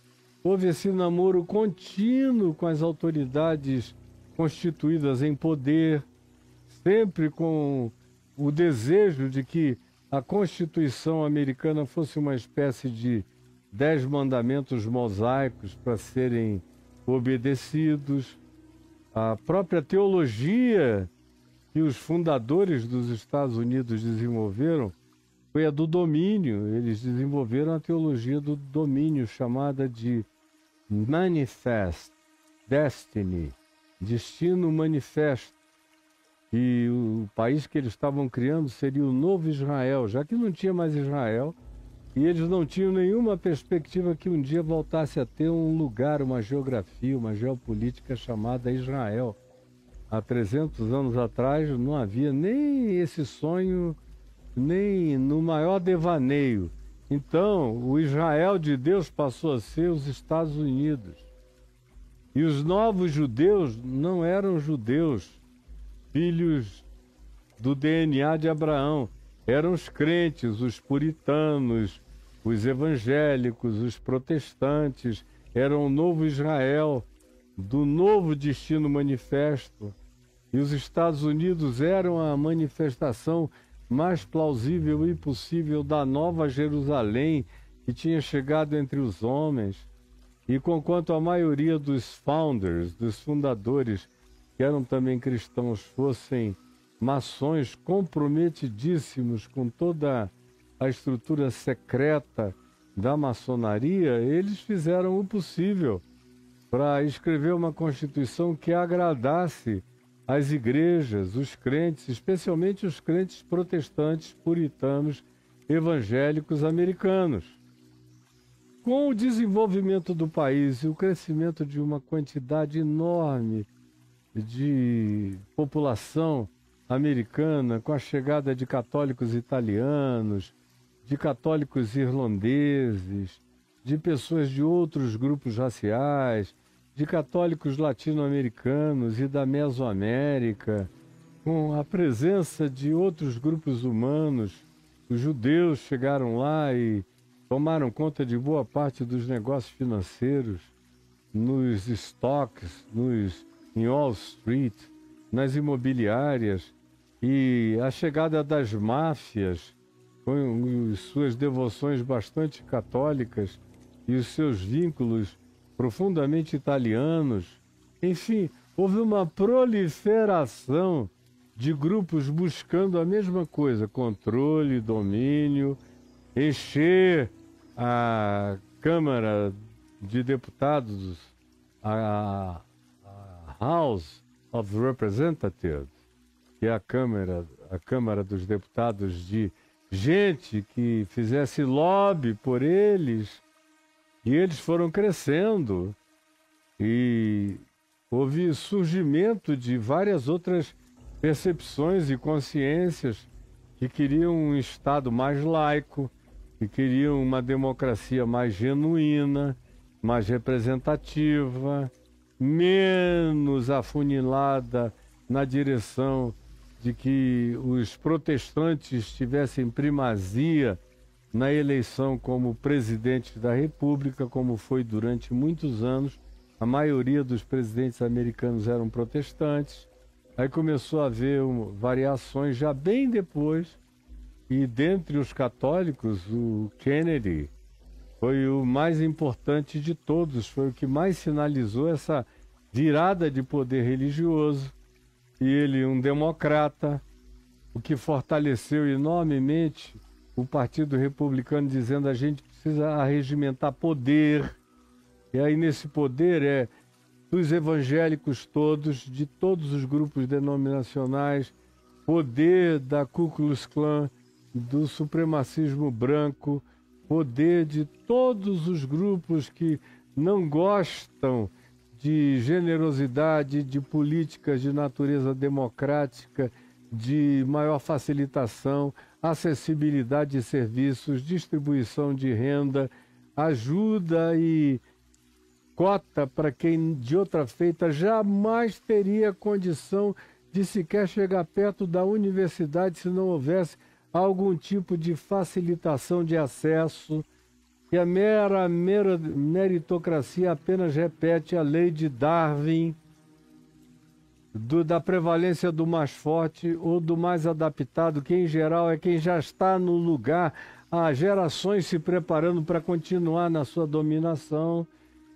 houve esse namoro contínuo com as autoridades constituídas em poder, sempre com o desejo de que a Constituição americana fosse uma espécie de 10 mandamentos mosaicos para serem obedecidos. A própria teologia que os fundadores dos Estados Unidos desenvolveram foi a do domínio. Eles desenvolveram a teologia do domínio, chamada de Manifest Destiny, Destino Manifesto. E o país que eles estavam criando seria o Novo Israel, já que não tinha mais Israel, e eles não tinham nenhuma perspectiva que um dia voltasse a ter um lugar, uma geografia, uma geopolítica chamada Israel. Há 300 anos atrás não havia nem esse sonho, nem no maior devaneio. Então, o Israel de Deus passou a ser os Estados Unidos. E os novos judeus não eram judeus, filhos do DNA de Abraão. Eram os crentes, os puritanos, os evangélicos, os protestantes. Eram o novo Israel, do novo destino manifesto. E os Estados Unidos eram a manifestação mais plausível e possível da nova Jerusalém que tinha chegado entre os homens. E conquanto a maioria dos founders, dos fundadores, que eram também cristãos, fossem maçons comprometidíssimos com toda a estrutura secreta da maçonaria, eles fizeram o possível para escrever uma Constituição que agradasse as igrejas, os crentes, especialmente os crentes protestantes, puritanos, evangélicos americanos. Com o desenvolvimento do país e o crescimento de uma quantidade enorme de população americana, com a chegada de católicos italianos, de católicos irlandeses, de pessoas de outros grupos raciais, de católicos latino-americanos e da Mesoamérica, com a presença de outros grupos humanos, os judeus chegaram lá e tomaram conta de boa parte dos negócios financeiros, nos estoques, em Wall Street, nas imobiliárias, e a chegada das máfias, com suas devoções bastante católicas e os seus vínculos profundamente italianos. Enfim, houve uma proliferação de grupos buscando a mesma coisa: controle, domínio, encher a Câmara de Deputados, a House of Representatives, que é a Câmara dos Deputados, de gente que fizesse lobby por eles, e eles foram crescendo, e houve surgimento de várias outras percepções e consciências que queriam um Estado mais laico, que queriam uma democracia mais genuína, mais representativa, menos afunilada na direção de que os protestantes tivessem primazia na eleição como presidente da República, como foi durante muitos anos. A maioria dos presidentes americanos eram protestantes. Aí começou a haver variações já bem depois, e dentre os católicos, o Kennedy foi o mais importante de todos, foi o que mais sinalizou essa virada de poder religioso. E ele, um democrata, o que fortaleceu enormemente o Partido Republicano, dizendo: a gente precisa arregimentar poder, E aí nesse poder é dos evangélicos todos, de todos os grupos denominacionais, poder da Ku Klux Klan, do supremacismo branco, poder de todos os grupos que não gostam de generosidade, de políticas de natureza democrática, de maior facilitação, acessibilidade de serviços, distribuição de renda, ajuda e cota para quem de outra feita jamais teria condição de sequer chegar perto da universidade se não houvesse algum tipo de facilitação de acesso. E a mera meritocracia apenas repete a lei de Darwin, da prevalência do mais forte ou do mais adaptado, que em geral é quem já está no lugar há gerações se preparando para continuar na sua dominação.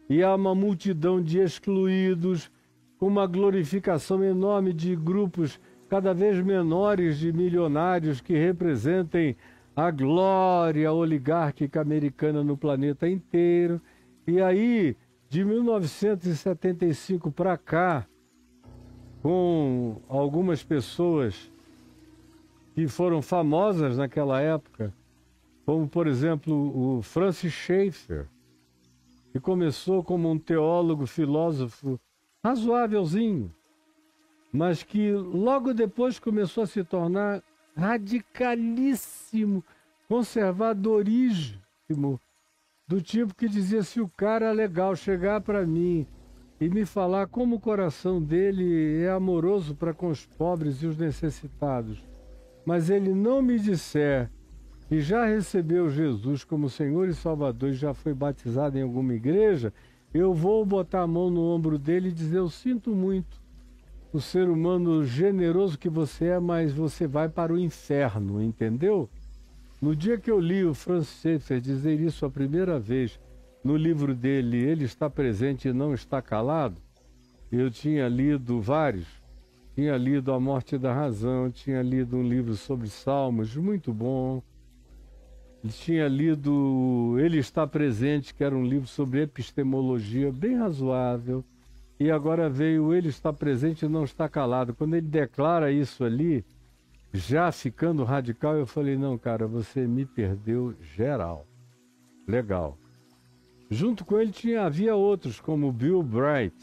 E há uma multidão de excluídos, com uma glorificação enorme de grupos cada vez menores de milionários que representem a glória oligárquica americana no planeta inteiro. E aí, de 1975 para cá, com algumas pessoas que foram famosas naquela época, como, por exemplo, o Francis Schaeffer, que começou como um teólogo, filósofo razoávelzinho, mas que logo depois começou a se tornar radicalíssimo, conservadoríssimo, do tipo que dizia: se o cara é legal chegar para mim e me falar como o coração dele é amoroso para com os pobres e os necessitados, mas ele não me disser que já recebeu Jesus como Senhor e Salvador e já foi batizado em alguma igreja, eu vou botar a mão no ombro dele e dizer: eu sinto muito o ser humano generoso que você é, mas você vai para o inferno, entendeu? No dia que eu li o Francis Schaeffer dizer isso a primeira vez, no livro dele, Ele Está Presente e Não Está Calado, eu tinha lido vários. Tinha lido A Morte da Razão, tinha lido um livro sobre Salmos, muito bom. Tinha lido Ele Está Presente, que era um livro sobre epistemologia, bem razoável. E agora veio Ele Está Presente e Não Está Calado. Quando ele declara isso ali, já ficando radical, eu falei: não, cara, você me perdeu geral. Legal. Junto com ele havia outros, como Bill Bright,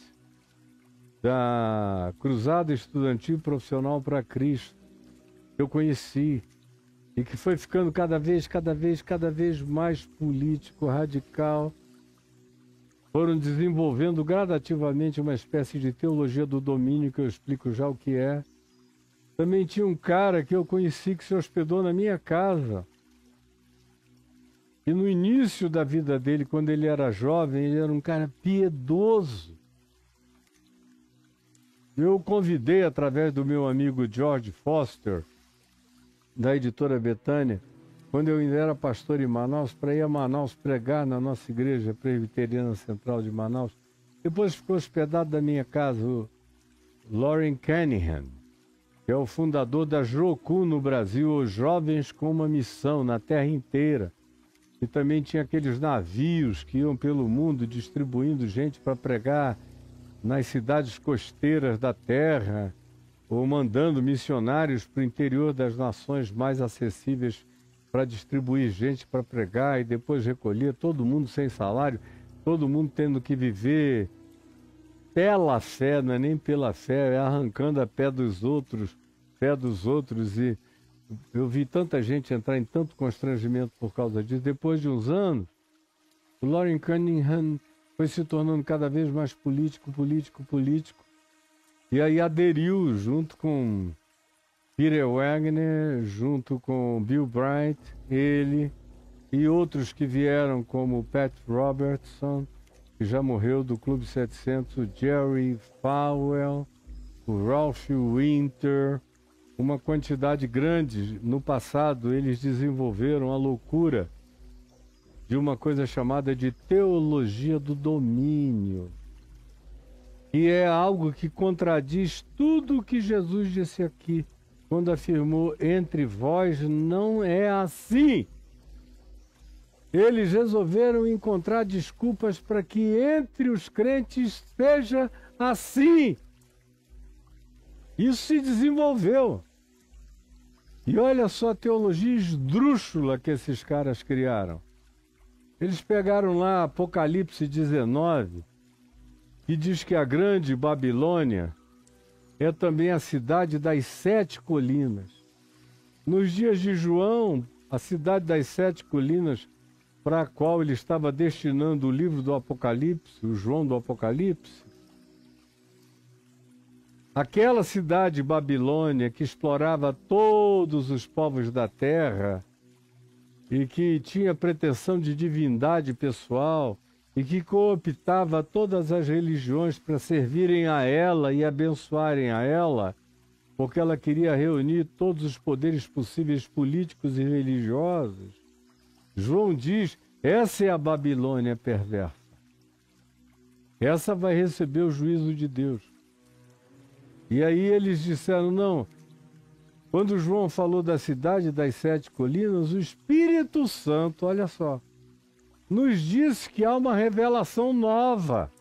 da Cruzada Estudantil Profissional para Cristo, que eu conheci, e que foi ficando cada vez mais político, radical. Foram desenvolvendo gradativamente uma espécie de teologia do domínio, que eu explico já o que é. Também tinha um cara que eu conheci que se hospedou na minha casa. E no início da vida dele, quando ele era jovem, ele era um cara piedoso. Eu o convidei, através do meu amigo George Foster, da editora Betânia, quando eu ainda era pastor em Manaus, para ir a Manaus pregar na nossa igreja presbiteriana central de Manaus. Depois ficou hospedado da minha casa o Loren Cunningham, que é o fundador da JOCU no Brasil, os Jovens com uma Missão, na terra inteira. E também tinha aqueles navios que iam pelo mundo distribuindo gente para pregar nas cidades costeiras da terra, ou mandando missionários para o interior das nações mais acessíveis para distribuir gente para pregar, e depois recolher todo mundo sem salário, todo mundo tendo que viver pela fé, não é nem pela fé, é arrancando a pé dos outros, e eu vi tanta gente entrar em tanto constrangimento por causa disso. Depois de uns anos, o Loren Cunningham foi se tornando cada vez mais político, e aí aderiu junto com Peter Wagner, junto com Bill Bright, ele e outros que vieram, como Pat Robertson, que já morreu, do Clube 700, o Jerry Falwell, o Ralph Winter, uma quantidade grande. No passado, eles desenvolveram a loucura de uma coisa chamada de teologia do domínio, e é algo que contradiz tudo o que Jesus disse aqui, quando afirmou: entre vós não é assim. eles resolveram encontrar desculpas para que entre os crentes seja assim. Isso se desenvolveu. E olha só a teologia esdrúxula que esses caras criaram. Eles pegaram lá Apocalipse 19, que diz que a grande Babilônia é também a cidade das 7 colinas. Nos dias de João, a cidade das 7 colinas, para a qual ele estava destinando o livro do Apocalipse, o João do Apocalipse, aquela cidade Babilônia que explorava todos os povos da terra e que tinha pretensão de divindade pessoal e que cooptava todas as religiões para servirem a ela e abençoarem a ela, porque ela queria reunir todos os poderes possíveis políticos e religiosos. João diz, essa é a Babilônia perversa. Essa vai receber o juízo de Deus. E aí eles disseram, não, quando João falou da cidade das 7 colinas, o Espírito Santo, olha só, nos disse que há uma revelação nova,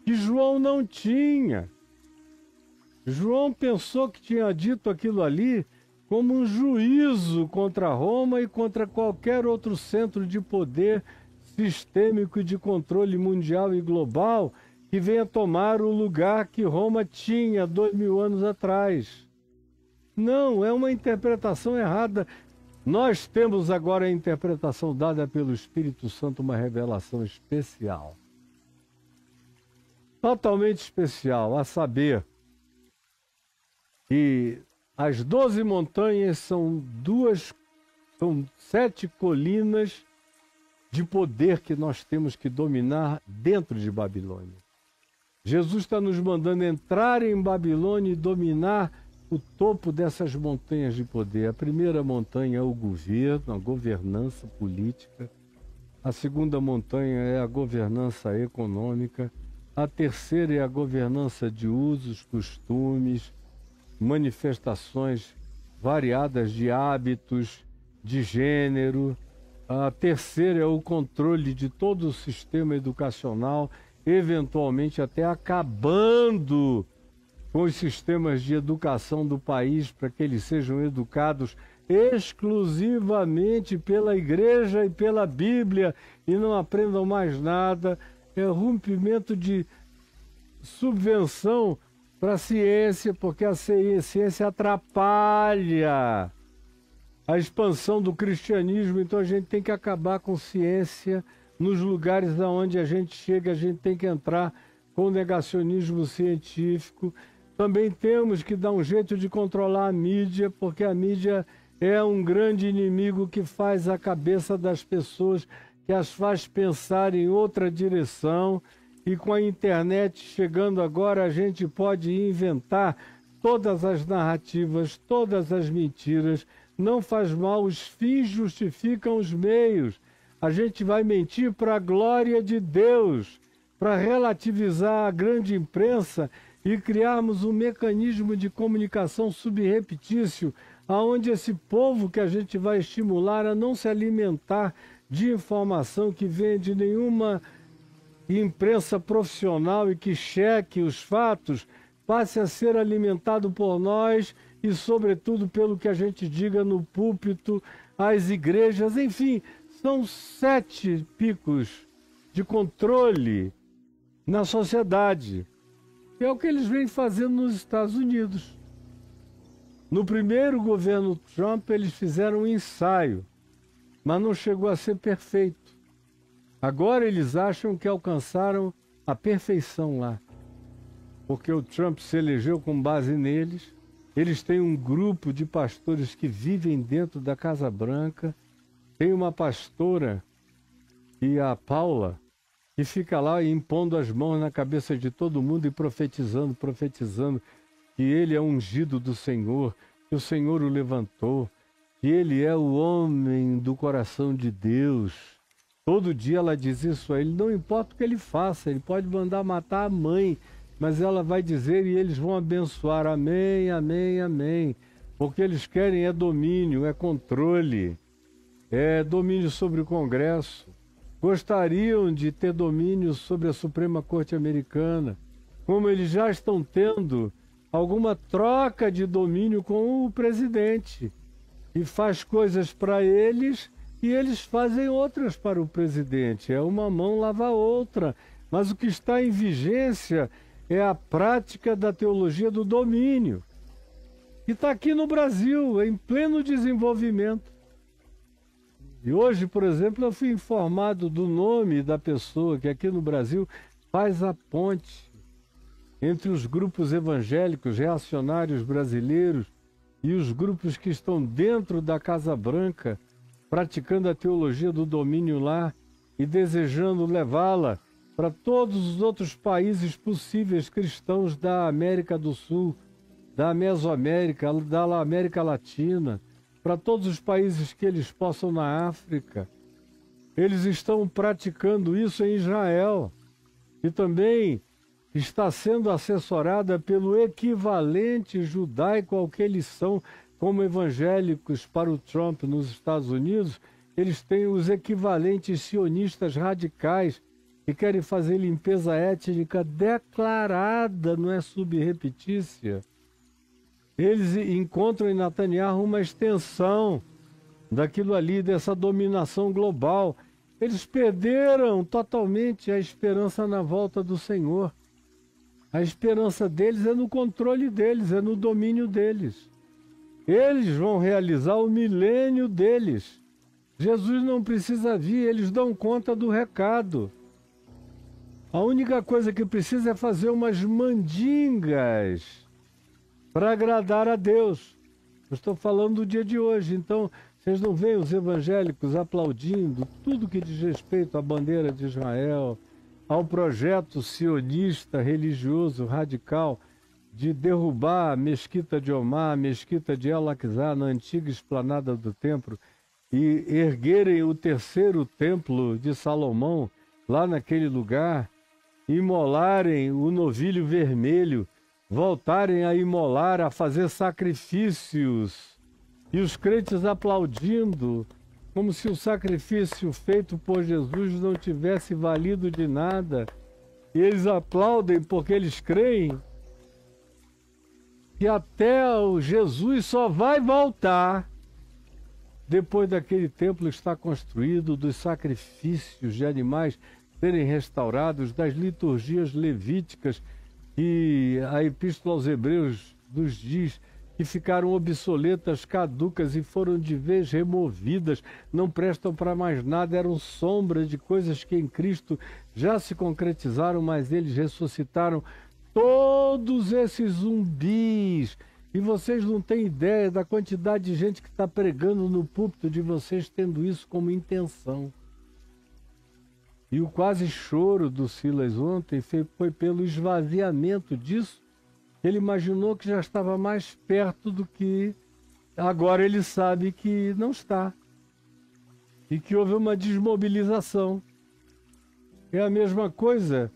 que João não tinha. João pensou que tinha dito aquilo ali como um juízo contra Roma e contra qualquer outro centro de poder sistêmico de controle mundial e global que venha tomar o lugar que Roma tinha 2000 anos atrás. Não, é uma interpretação errada. Nós temos agora a interpretação dada pelo Espírito Santo, uma revelação especial. Totalmente especial, a saber que as 12 montanhas são 7 colinas de poder que nós temos que dominar dentro de Babilônia. Jesus está nos mandando entrar em Babilônia e dominar o topo dessas montanhas de poder. A primeira montanha é o governo, a governança política. A segunda montanha é a governança econômica. A terceira é a governança de usos, costumes, manifestações variadas de hábitos, de gênero. A terceira é o controle de todo o sistema educacional, eventualmente até acabando com os sistemas de educação do país para que eles sejam educados exclusivamente pela igreja e pela Bíblia e não aprendam mais nada. É rompimento de subvenção para a ciência, porque a ciência atrapalha a expansão do cristianismo, então a gente tem que acabar com ciência. Nos lugares aonde a gente chega, a gente tem que entrar com negacionismo científico. Também temos que dar um jeito de controlar a mídia, porque a mídia é um grande inimigo que faz a cabeça das pessoas, que as faz pensar em outra direção. E com a internet chegando agora, a gente pode inventar todas as narrativas, todas as mentiras. Não faz mal, os fins justificam os meios. A gente vai mentir para a glória de Deus, para relativizar a grande imprensa e criarmos um mecanismo de comunicação subreptício, aonde esse povo que a gente vai estimular a não se alimentar de informação que vem de nenhuma imprensa profissional e que cheque os fatos, passe a ser alimentado por nós e, sobretudo, pelo que a gente diga no púlpito, às igrejas, enfim. São 7 picos de controle na sociedade. É o que eles vêm fazendo nos Estados Unidos. No primeiro governo Trump, eles fizeram um ensaio, mas não chegou a ser perfeito. Agora eles acham que alcançaram a perfeição lá, porque o Trump se elegeu com base neles. Eles têm um grupo de pastores que vivem dentro da Casa Branca. Tem uma pastora, e a Paula, que fica lá impondo as mãos na cabeça de todo mundo e profetizando que ele é ungido do Senhor, que o Senhor o levantou, que ele é o homem do coração de Deus. Todo dia ela diz isso a ele, não importa o que ele faça, ele pode mandar matar a mãe, mas ela vai dizer e eles vão abençoar, amém, amém, amém, porque eles querem é domínio, é controle. domínio sobre o Congresso, gostariam de ter domínio sobre a Suprema Corte Americana, como eles já estão tendo alguma troca de domínio com o presidente, e faz coisas para eles e eles fazem outras para o presidente. É uma mão lava a outra, mas o que está em vigência é a prática da teologia do domínio, que está aqui no Brasil, em pleno desenvolvimento. E hoje, por exemplo, eu fui informado do nome da pessoa que aqui no Brasil faz a ponte entre os grupos evangélicos reacionários brasileiros e os grupos que estão dentro da Casa Branca, praticando a teologia do domínio lá e desejando levá-la para todos os outros países possíveis cristãos da América do Sul, da Mesoamérica, da América Latina, para todos os países que eles possam na África. Eles estão praticando isso em Israel e também está sendo assessorada pelo equivalente judaico ao que eles são como evangélicos para o Trump nos Estados Unidos. Eles têm os equivalentes sionistas radicais que querem fazer limpeza étnica declarada, não é subrepetícia. Eles encontram em Netanyahu uma extensão daquilo ali, dessa dominação global. Eles perderam totalmente a esperança na volta do Senhor. A esperança deles é no controle deles, é no domínio deles. Eles vão realizar o milênio deles. Jesus não precisa vir, eles dão conta do recado. A única coisa que precisa é fazer umas mandingas para agradar a Deus. Eu estou falando do dia de hoje, então vocês não veem os evangélicos aplaudindo tudo que diz respeito à bandeira de Israel, ao projeto sionista religioso radical de derrubar a mesquita de Omar, a mesquita de El-Aqsa na antiga esplanada do templo e erguerem o terceiro templo de Salomão lá naquele lugar, imolarem o novilho vermelho, voltarem a imolar, a fazer sacrifícios, e os crentes aplaudindo, como se o sacrifício feito por Jesus não tivesse valido de nada. E eles aplaudem porque eles creem que até o Jesus só vai voltar depois daquele templo estar construído, dos sacrifícios de animais serem restaurados, das liturgias levíticas, que a Epístola aos Hebreus nos diz que ficaram obsoletas, caducas e foram de vez removidas, não prestam para mais nada, eram sombras de coisas que em Cristo já se concretizaram, mas eles ressuscitaram todos esses zumbis. E vocês não têm ideia da quantidade de gente que está pregando no púlpito de vocês tendo isso como intenção. E o quase choro do Silas ontem foi pelo esvaziamento disso. Ele imaginou que já estava mais perto do que agora ele sabe que não está. E que houve uma desmobilização. É a mesma coisa,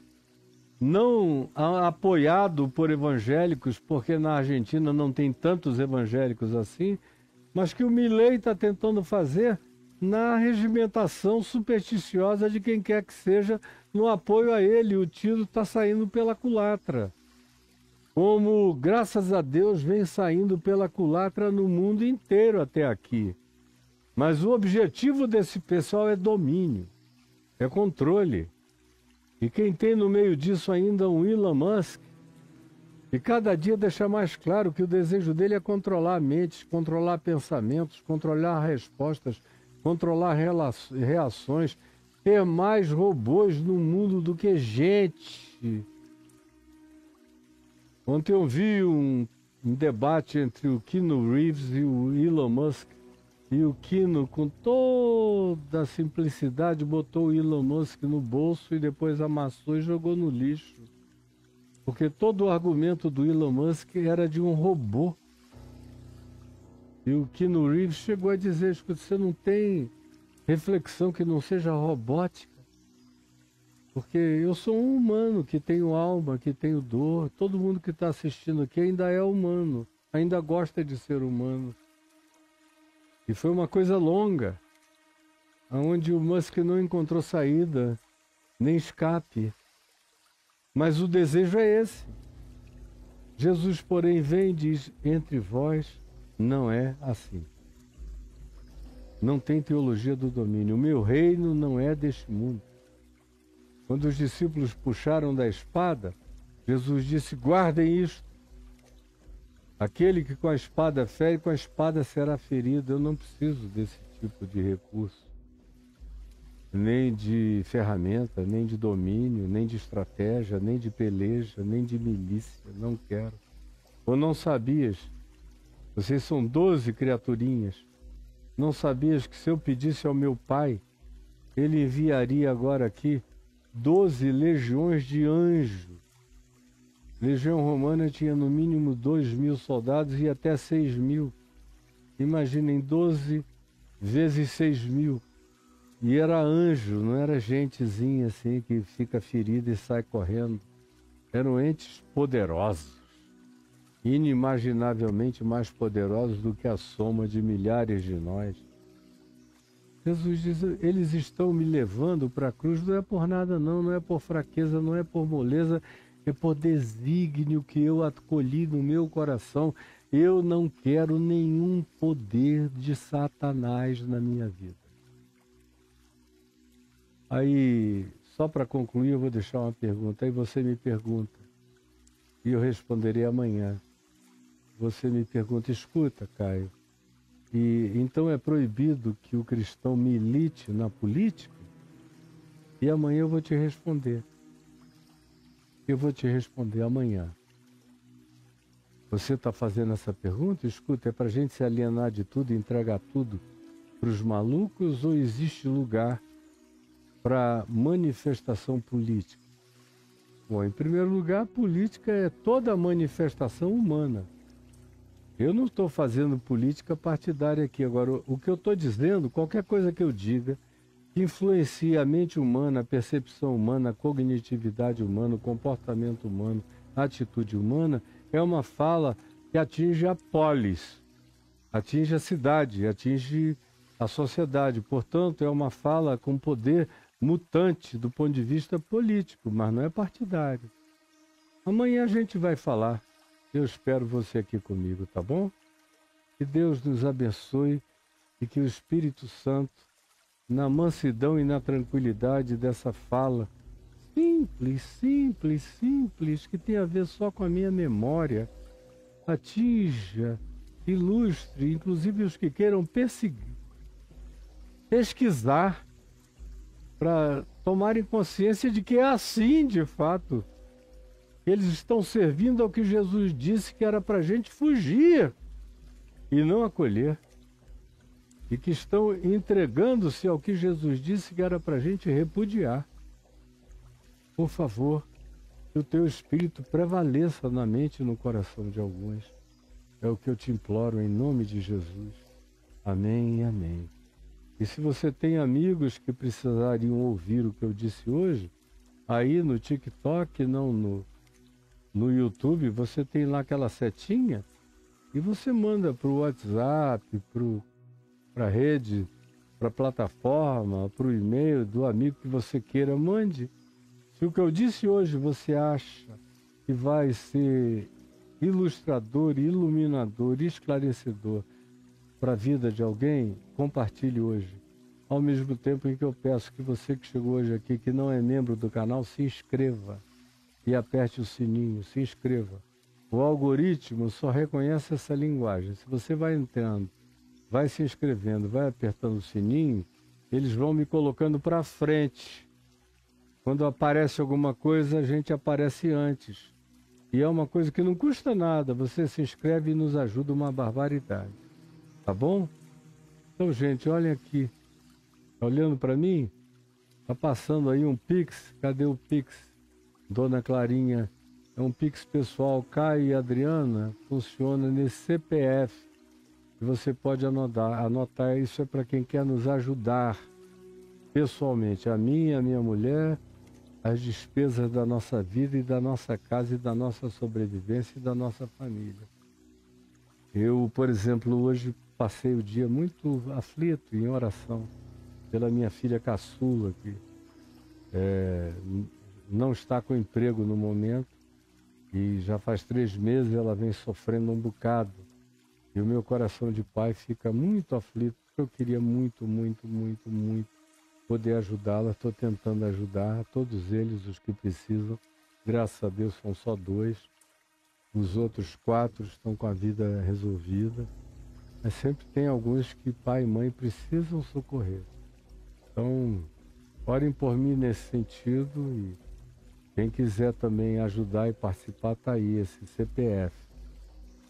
não apoiado por evangélicos, porque na Argentina não tem tantos evangélicos assim, mas que o Milei está tentando fazer na regimentação supersticiosa de quem quer que seja no apoio a ele. O tiro está saindo pela culatra. Como, graças a Deus, vem saindo pela culatra no mundo inteiro até aqui. Mas o objetivo desse pessoal é domínio, é controle. E quem tem no meio disso ainda um Elon Musk, e cada dia deixa mais claro que o desejo dele é controlar mentes, controlar pensamentos, controlar respostas, controlar reações, ter mais robôs no mundo do que gente. Ontem eu vi um debate entre o Keanu Reeves e o Elon Musk, e o Keanu, com toda a simplicidade, botou o Elon Musk no bolso e depois amassou e jogou no lixo. Porque todo o argumento do Elon Musk era de um robô. E o Keanu Reeves chegou a dizer: escuta, você não tem reflexão que não seja robótica? Porque eu sou um humano que tenho alma, que tenho dor. Todo mundo que está assistindo aqui ainda é humano, ainda gosta de ser humano. E foi uma coisa longa. onde o Musk não encontrou saída, nem escape. Mas o desejo é esse. Jesus, porém, vem e diz: entre vós não é assim. Não tem teologia do domínio. O meu reino não é deste mundo. Quando os discípulos puxaram da espada, Jesus disse: guardem isto. Aquele que com a espada fere, com a espada será ferido. Eu não preciso desse tipo de recurso, nem de ferramenta, nem de domínio, nem de estratégia, nem de peleja, nem de milícia. Não quero. Ou não sabias? Vocês são 12 criaturinhas. Não sabias que se eu pedisse ao meu Pai, Ele enviaria agora aqui 12 legiões de anjos. Legião Romana tinha no mínimo 2.000 soldados e até 6.000. Imaginem 12 vezes 6.000. E era anjo, não era gentezinha assim que fica ferida e sai correndo. Eram entes poderosos, inimaginavelmente mais poderosos do que a soma de milhares de nós. Jesus diz: eles estão me levando para a cruz, não é por nada não, não é por fraqueza, não é por moleza, é por desígnio que eu acolhi no meu coração. Eu não quero nenhum poder de Satanás na minha vida. Aí, só para concluir, eu vou deixar uma pergunta. Aí você me pergunta, e eu responderei amanhã. Você me pergunta: escuta, Caio, e então é proibido que o cristão milite na política? E amanhã eu vou te responder. Eu vou te responder amanhã. Você está fazendo essa pergunta? Escuta, é para a gente se alienar de tudo e entregar tudo para os malucos, ou existe lugar para manifestação política? Bom, em primeiro lugar, política é toda manifestação humana. Eu não estou fazendo política partidária aqui. Agora, o que eu estou dizendo, qualquer coisa que eu diga, que influencie a mente humana, a percepção humana, a cognitividade humana, o comportamento humano, a atitude humana, é uma fala que atinge a polis, atinge a cidade, atinge a sociedade. Portanto, é uma fala com poder mutante do ponto de vista político, mas não é partidário. Amanhã a gente vai falar. Eu espero você aqui comigo, tá bom? Que Deus nos abençoe e que o Espírito Santo, na mansidão e na tranquilidade dessa fala simples, simples, simples, que tem a ver só com a minha memória, atinja, ilustre, inclusive os que queiram pesquisar, para tomarem consciência de que é assim de fato. Eles estão servindo ao que Jesus disse que era para a gente fugir e não acolher. E que estão entregando-se ao que Jesus disse que era para a gente repudiar. Por favor, que o teu espírito prevaleça na mente e no coração de alguns. É o que eu te imploro em nome de Jesus. Amém e amém. E se você tem amigos que precisariam ouvir o que eu disse hoje, aí no TikTok, não no YouTube, você tem lá aquela setinha e você manda para o WhatsApp, para a rede, para a plataforma, para o e-mail do amigo que você queira, mande. Se o que eu disse hoje você acha que vai ser ilustrador, iluminador, esclarecedor para a vida de alguém, compartilhe hoje. Ao mesmo tempo em que eu peço que você que chegou hoje aqui, que não é membro do canal, se inscreva e aperte o sininho, se inscreva. O algoritmo só reconhece essa linguagem. Se você vai entrando, vai se inscrevendo, vai apertando o sininho, eles vão me colocando para frente. Quando aparece alguma coisa, a gente aparece antes. E é uma coisa que não custa nada. Você se inscreve e nos ajuda uma barbaridade. Tá bom? Então, gente, olhem aqui. Tá olhando para mim? Tá passando aí um Pix. Cadê o Pix? Dona Clarinha. É um Pix pessoal. Caio e Adriana. Funciona nesse CPF. E você pode anotar. Isso é para quem quer nos ajudar pessoalmente. A mim e a minha mulher, as despesas da nossa vida e da nossa casa e da nossa sobrevivência e da nossa família. Eu, por exemplo, hoje passei o dia muito aflito em oração. pela minha filha caçula, que não está com emprego no momento, e já faz 3 meses ela vem sofrendo um bocado. E o meu coração de pai fica muito aflito, porque eu queria muito, muito, muito, muito poder ajudá-la. Estou tentando ajudar todos eles, os que precisam. Graças a Deus são só 2. Os outros 4 estão com a vida resolvida. Mas sempre tem alguns que pai e mãe precisam socorrer. Então, orem por mim nesse sentido, e quem quiser também ajudar e participar, está aí, esse CPF.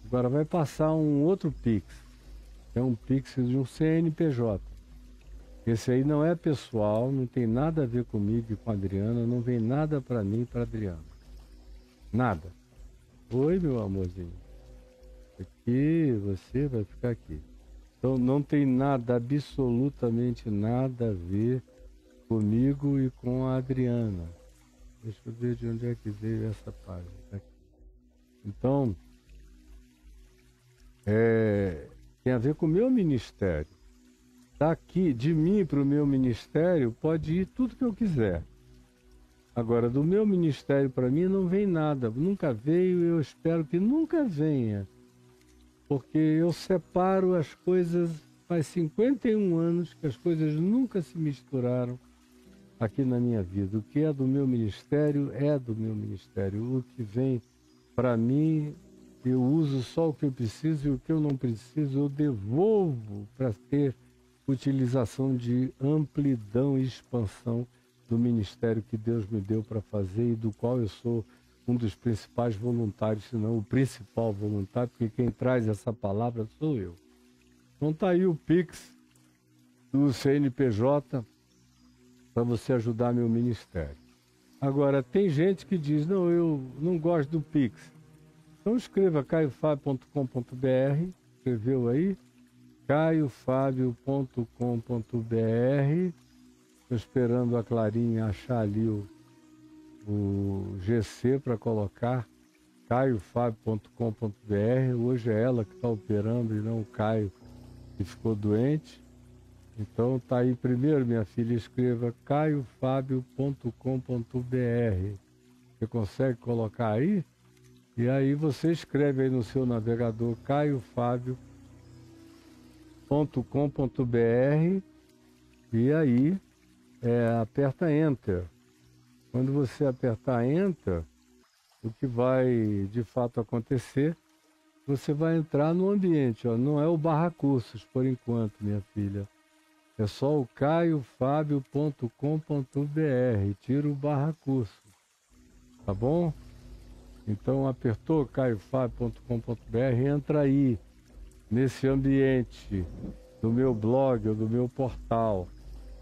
Agora vai passar um outro Pix, que é um Pix de um CNPJ. Esse aí não é pessoal, não tem nada a ver comigo e com a Adriana, não vem nada para mim e para a Adriana. Nada. Oi, meu amorzinho. Aqui, você vai ficar aqui. Então não tem nada, absolutamente nada a ver comigo e com a Adriana. Deixa eu ver de onde é que veio essa página. Aqui. Então, tem a ver com o meu ministério. Daqui, de mim para o meu ministério, pode ir tudo que eu quiser. Agora, do meu ministério para mim não vem nada. Nunca veio, eu espero que nunca venha. Porque eu separo as coisas, faz 51 anos que as coisas nunca se misturaram aqui na minha vida. O que é do meu ministério é do meu ministério. O que vem para mim, eu uso só o que eu preciso, e o que eu não preciso eu devolvo para ter utilização de amplidão e expansão do ministério que Deus me deu para fazer, e do qual eu sou um dos principais voluntários, se não o principal voluntário, porque quem traz essa palavra sou eu. Então tá aí o Pix do CNPJ para você ajudar meu ministério. Agora, tem gente que diz, não, eu não gosto do Pix. Então escreva caiofabio.com.br, escreveu aí, caiofabio.com.br. Estou esperando a Clarinha achar ali o GC para colocar, caiofabio.com.br. Hoje é ela que está operando e não o Caio, que ficou doente. Então tá aí, primeiro, minha filha, escreva caiofabio.com.br. Você consegue colocar aí? E aí você escreve aí no seu navegador caiofabio.com.br, e aí aperta Enter. Quando você apertar Enter, o que vai de fato acontecer, você vai entrar no ambiente, ó, não é o /cursos por enquanto, minha filha. É só o caiofabio.com.br, tira o /cursos, tá bom? Então apertou caiofabio.com.br, entra aí nesse ambiente do meu blog ou do meu portal,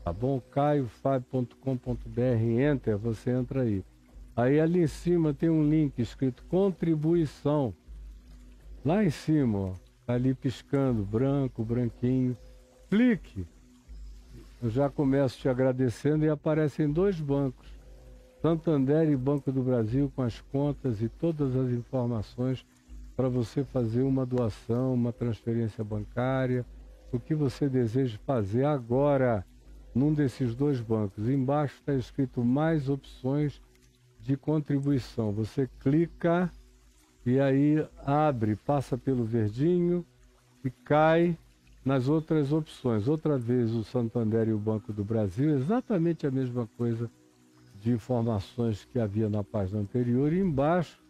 tá bom? caiofabio.com.br, enter, você entra aí. Aí ali em cima tem um link escrito contribuição. Lá em cima, ó, tá ali piscando, branco, branquinho. Clique. Eu já começo te agradecendo e aparecem 2 bancos. Santander e Banco do Brasil, com as contas e todas as informações para você fazer uma doação, uma transferência bancária, o que você deseja fazer agora num desses 2 bancos. Embaixo está escrito mais opções de contribuição. Você clica e aí abre, passa pelo verdinho e cai nas outras opções. Outra vez o Santander e o Banco do Brasil, exatamente a mesma coisa de informações que havia na página anterior. E embaixo,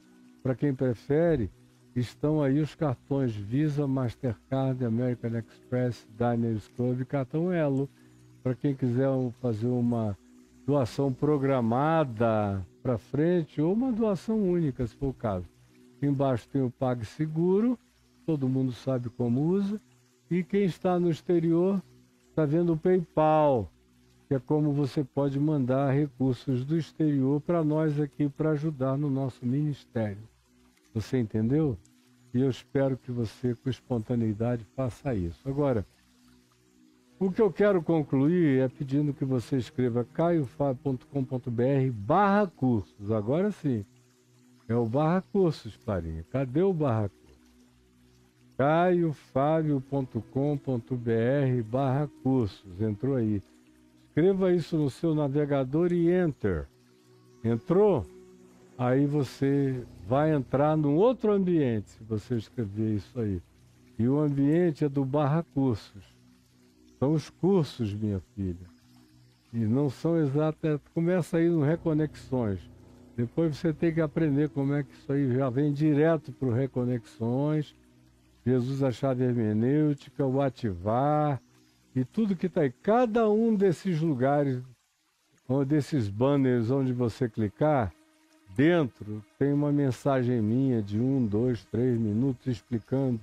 para quem prefere, estão aí os cartões Visa, Mastercard, American Express, Diners Club e cartão Elo. Para quem quiser fazer uma doação programada para frente ou uma doação única, se for o caso. Embaixo tem o PagSeguro, todo mundo sabe como usa. E quem está no exterior está vendo o PayPal, que é como você pode mandar recursos do exterior para nós aqui, para ajudar no nosso ministério. Você entendeu? E eu espero que você, com espontaneidade, faça isso. Agora, o que eu quero concluir é pedindo que você escreva caiofabio.com.br/cursos. Agora sim, é o /cursos, Clarinha. Cadê o /cursos? caiofabio.com.br/cursos. Entrou aí. Escreva isso no seu navegador e Enter. Entrou? Aí você vai entrar num outro ambiente, se você escrever isso aí. E o ambiente é do Barra Cursos. São os cursos, minha filha. E não são exatos. Começa aí no Reconexões. Depois você tem que aprender como é que isso aí já vem direto para o Reconexões. Jesus, a chave hermenêutica, o ativar e tudo que está aí. Cada um desses lugares, ou desses banners onde você clicar, dentro tem uma mensagem minha de 1, 2, 3 minutos explicando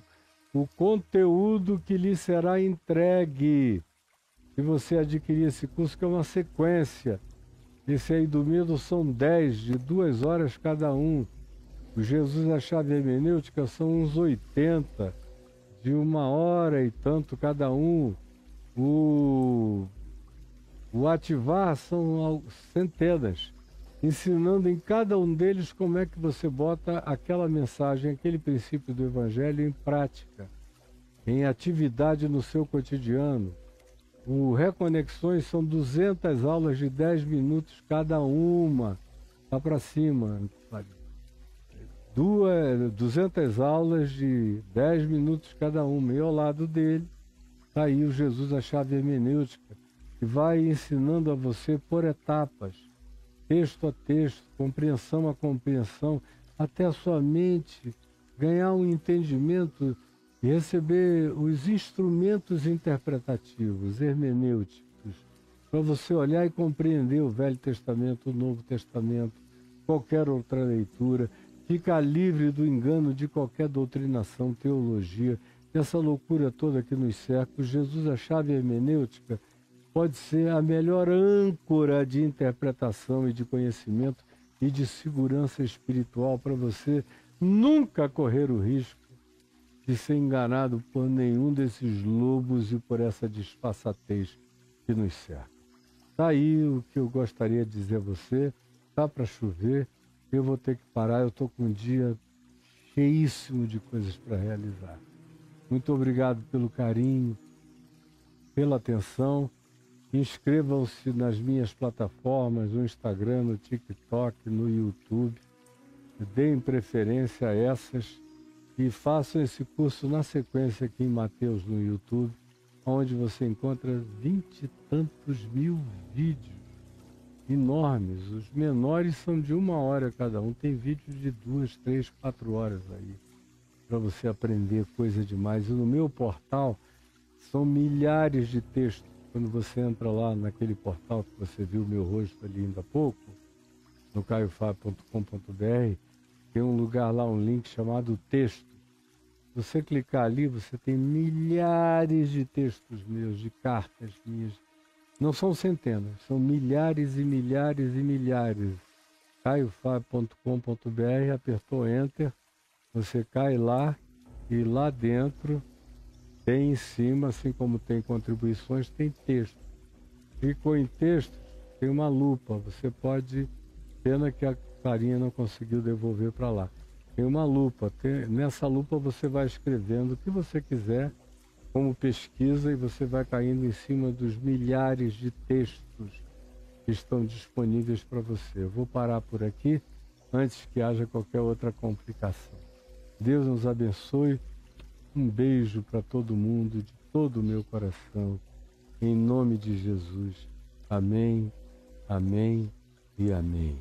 o conteúdo que lhe será entregue se você adquirir esse curso, que é uma sequência. Esse aí do medo são 10, de 2 horas cada um. O Jesus, a chave hermenêutica, são uns 80, de 1 hora e tanto cada um. O ativar são centenas, ensinando em cada um deles como é que você bota aquela mensagem, aquele princípio do Evangelho em prática, em atividade no seu cotidiano. O Reconexões são 200 aulas de 10 minutos cada uma, lá para cima. 200 aulas de 10 minutos cada uma. E ao lado dele está aí o Jesus, a chave hermenêutica, que vai ensinando a você por etapas, texto a texto, compreensão a compreensão, até a sua mente ganhar um entendimento e receber os instrumentos interpretativos, hermenêuticos, para você olhar e compreender o Velho Testamento, o Novo Testamento, qualquer outra leitura, ficar livre do engano de qualquer doutrinação, teologia, essa loucura toda que nos cerca. Jesus, a chave hermenêutica, pode ser a melhor âncora de interpretação e de conhecimento e de segurança espiritual para você nunca correr o risco de ser enganado por nenhum desses lobos e por essa disfarçatez que nos cerca. Está aí o que eu gostaria de dizer a você. Está para chover, eu vou ter que parar, eu estou com um dia cheíssimo de coisas para realizar. Muito obrigado pelo carinho, pela atenção. Inscrevam-se nas minhas plataformas, no Instagram, no TikTok, no YouTube. Deem preferência a essas e façam esse curso na sequência aqui em Mateus no YouTube, onde você encontra 20 e tantos mil vídeos enormes. Os menores são de 1 hora cada um. Tem vídeos de 2, 3, 4 horas aí, para você aprender coisa demais. E no meu portal são milhares de textos. Quando você entra lá naquele portal que você viu meu rosto ali ainda há pouco, no caiofab.com.br, tem um lugar lá, um link chamado texto. Você clicar ali, você tem milhares de textos meus, de cartas minhas. Não são centenas, são milhares e milhares e milhares. caiofab.com.br, apertou Enter, você cai lá e lá dentro tem em cima, assim como tem contribuições, tem texto. Clicou em texto, tem uma lupa, você pode... Pena que a Clarinha não conseguiu devolver para lá. Tem uma lupa, nessa lupa você vai escrevendo o que você quiser, como pesquisa, e você vai caindo em cima dos milhares de textos que estão disponíveis para você. Eu vou parar por aqui, antes que haja qualquer outra complicação. Deus nos abençoe. Um beijo para todo mundo, de todo o meu coração, em nome de Jesus. Amém, amém e amém.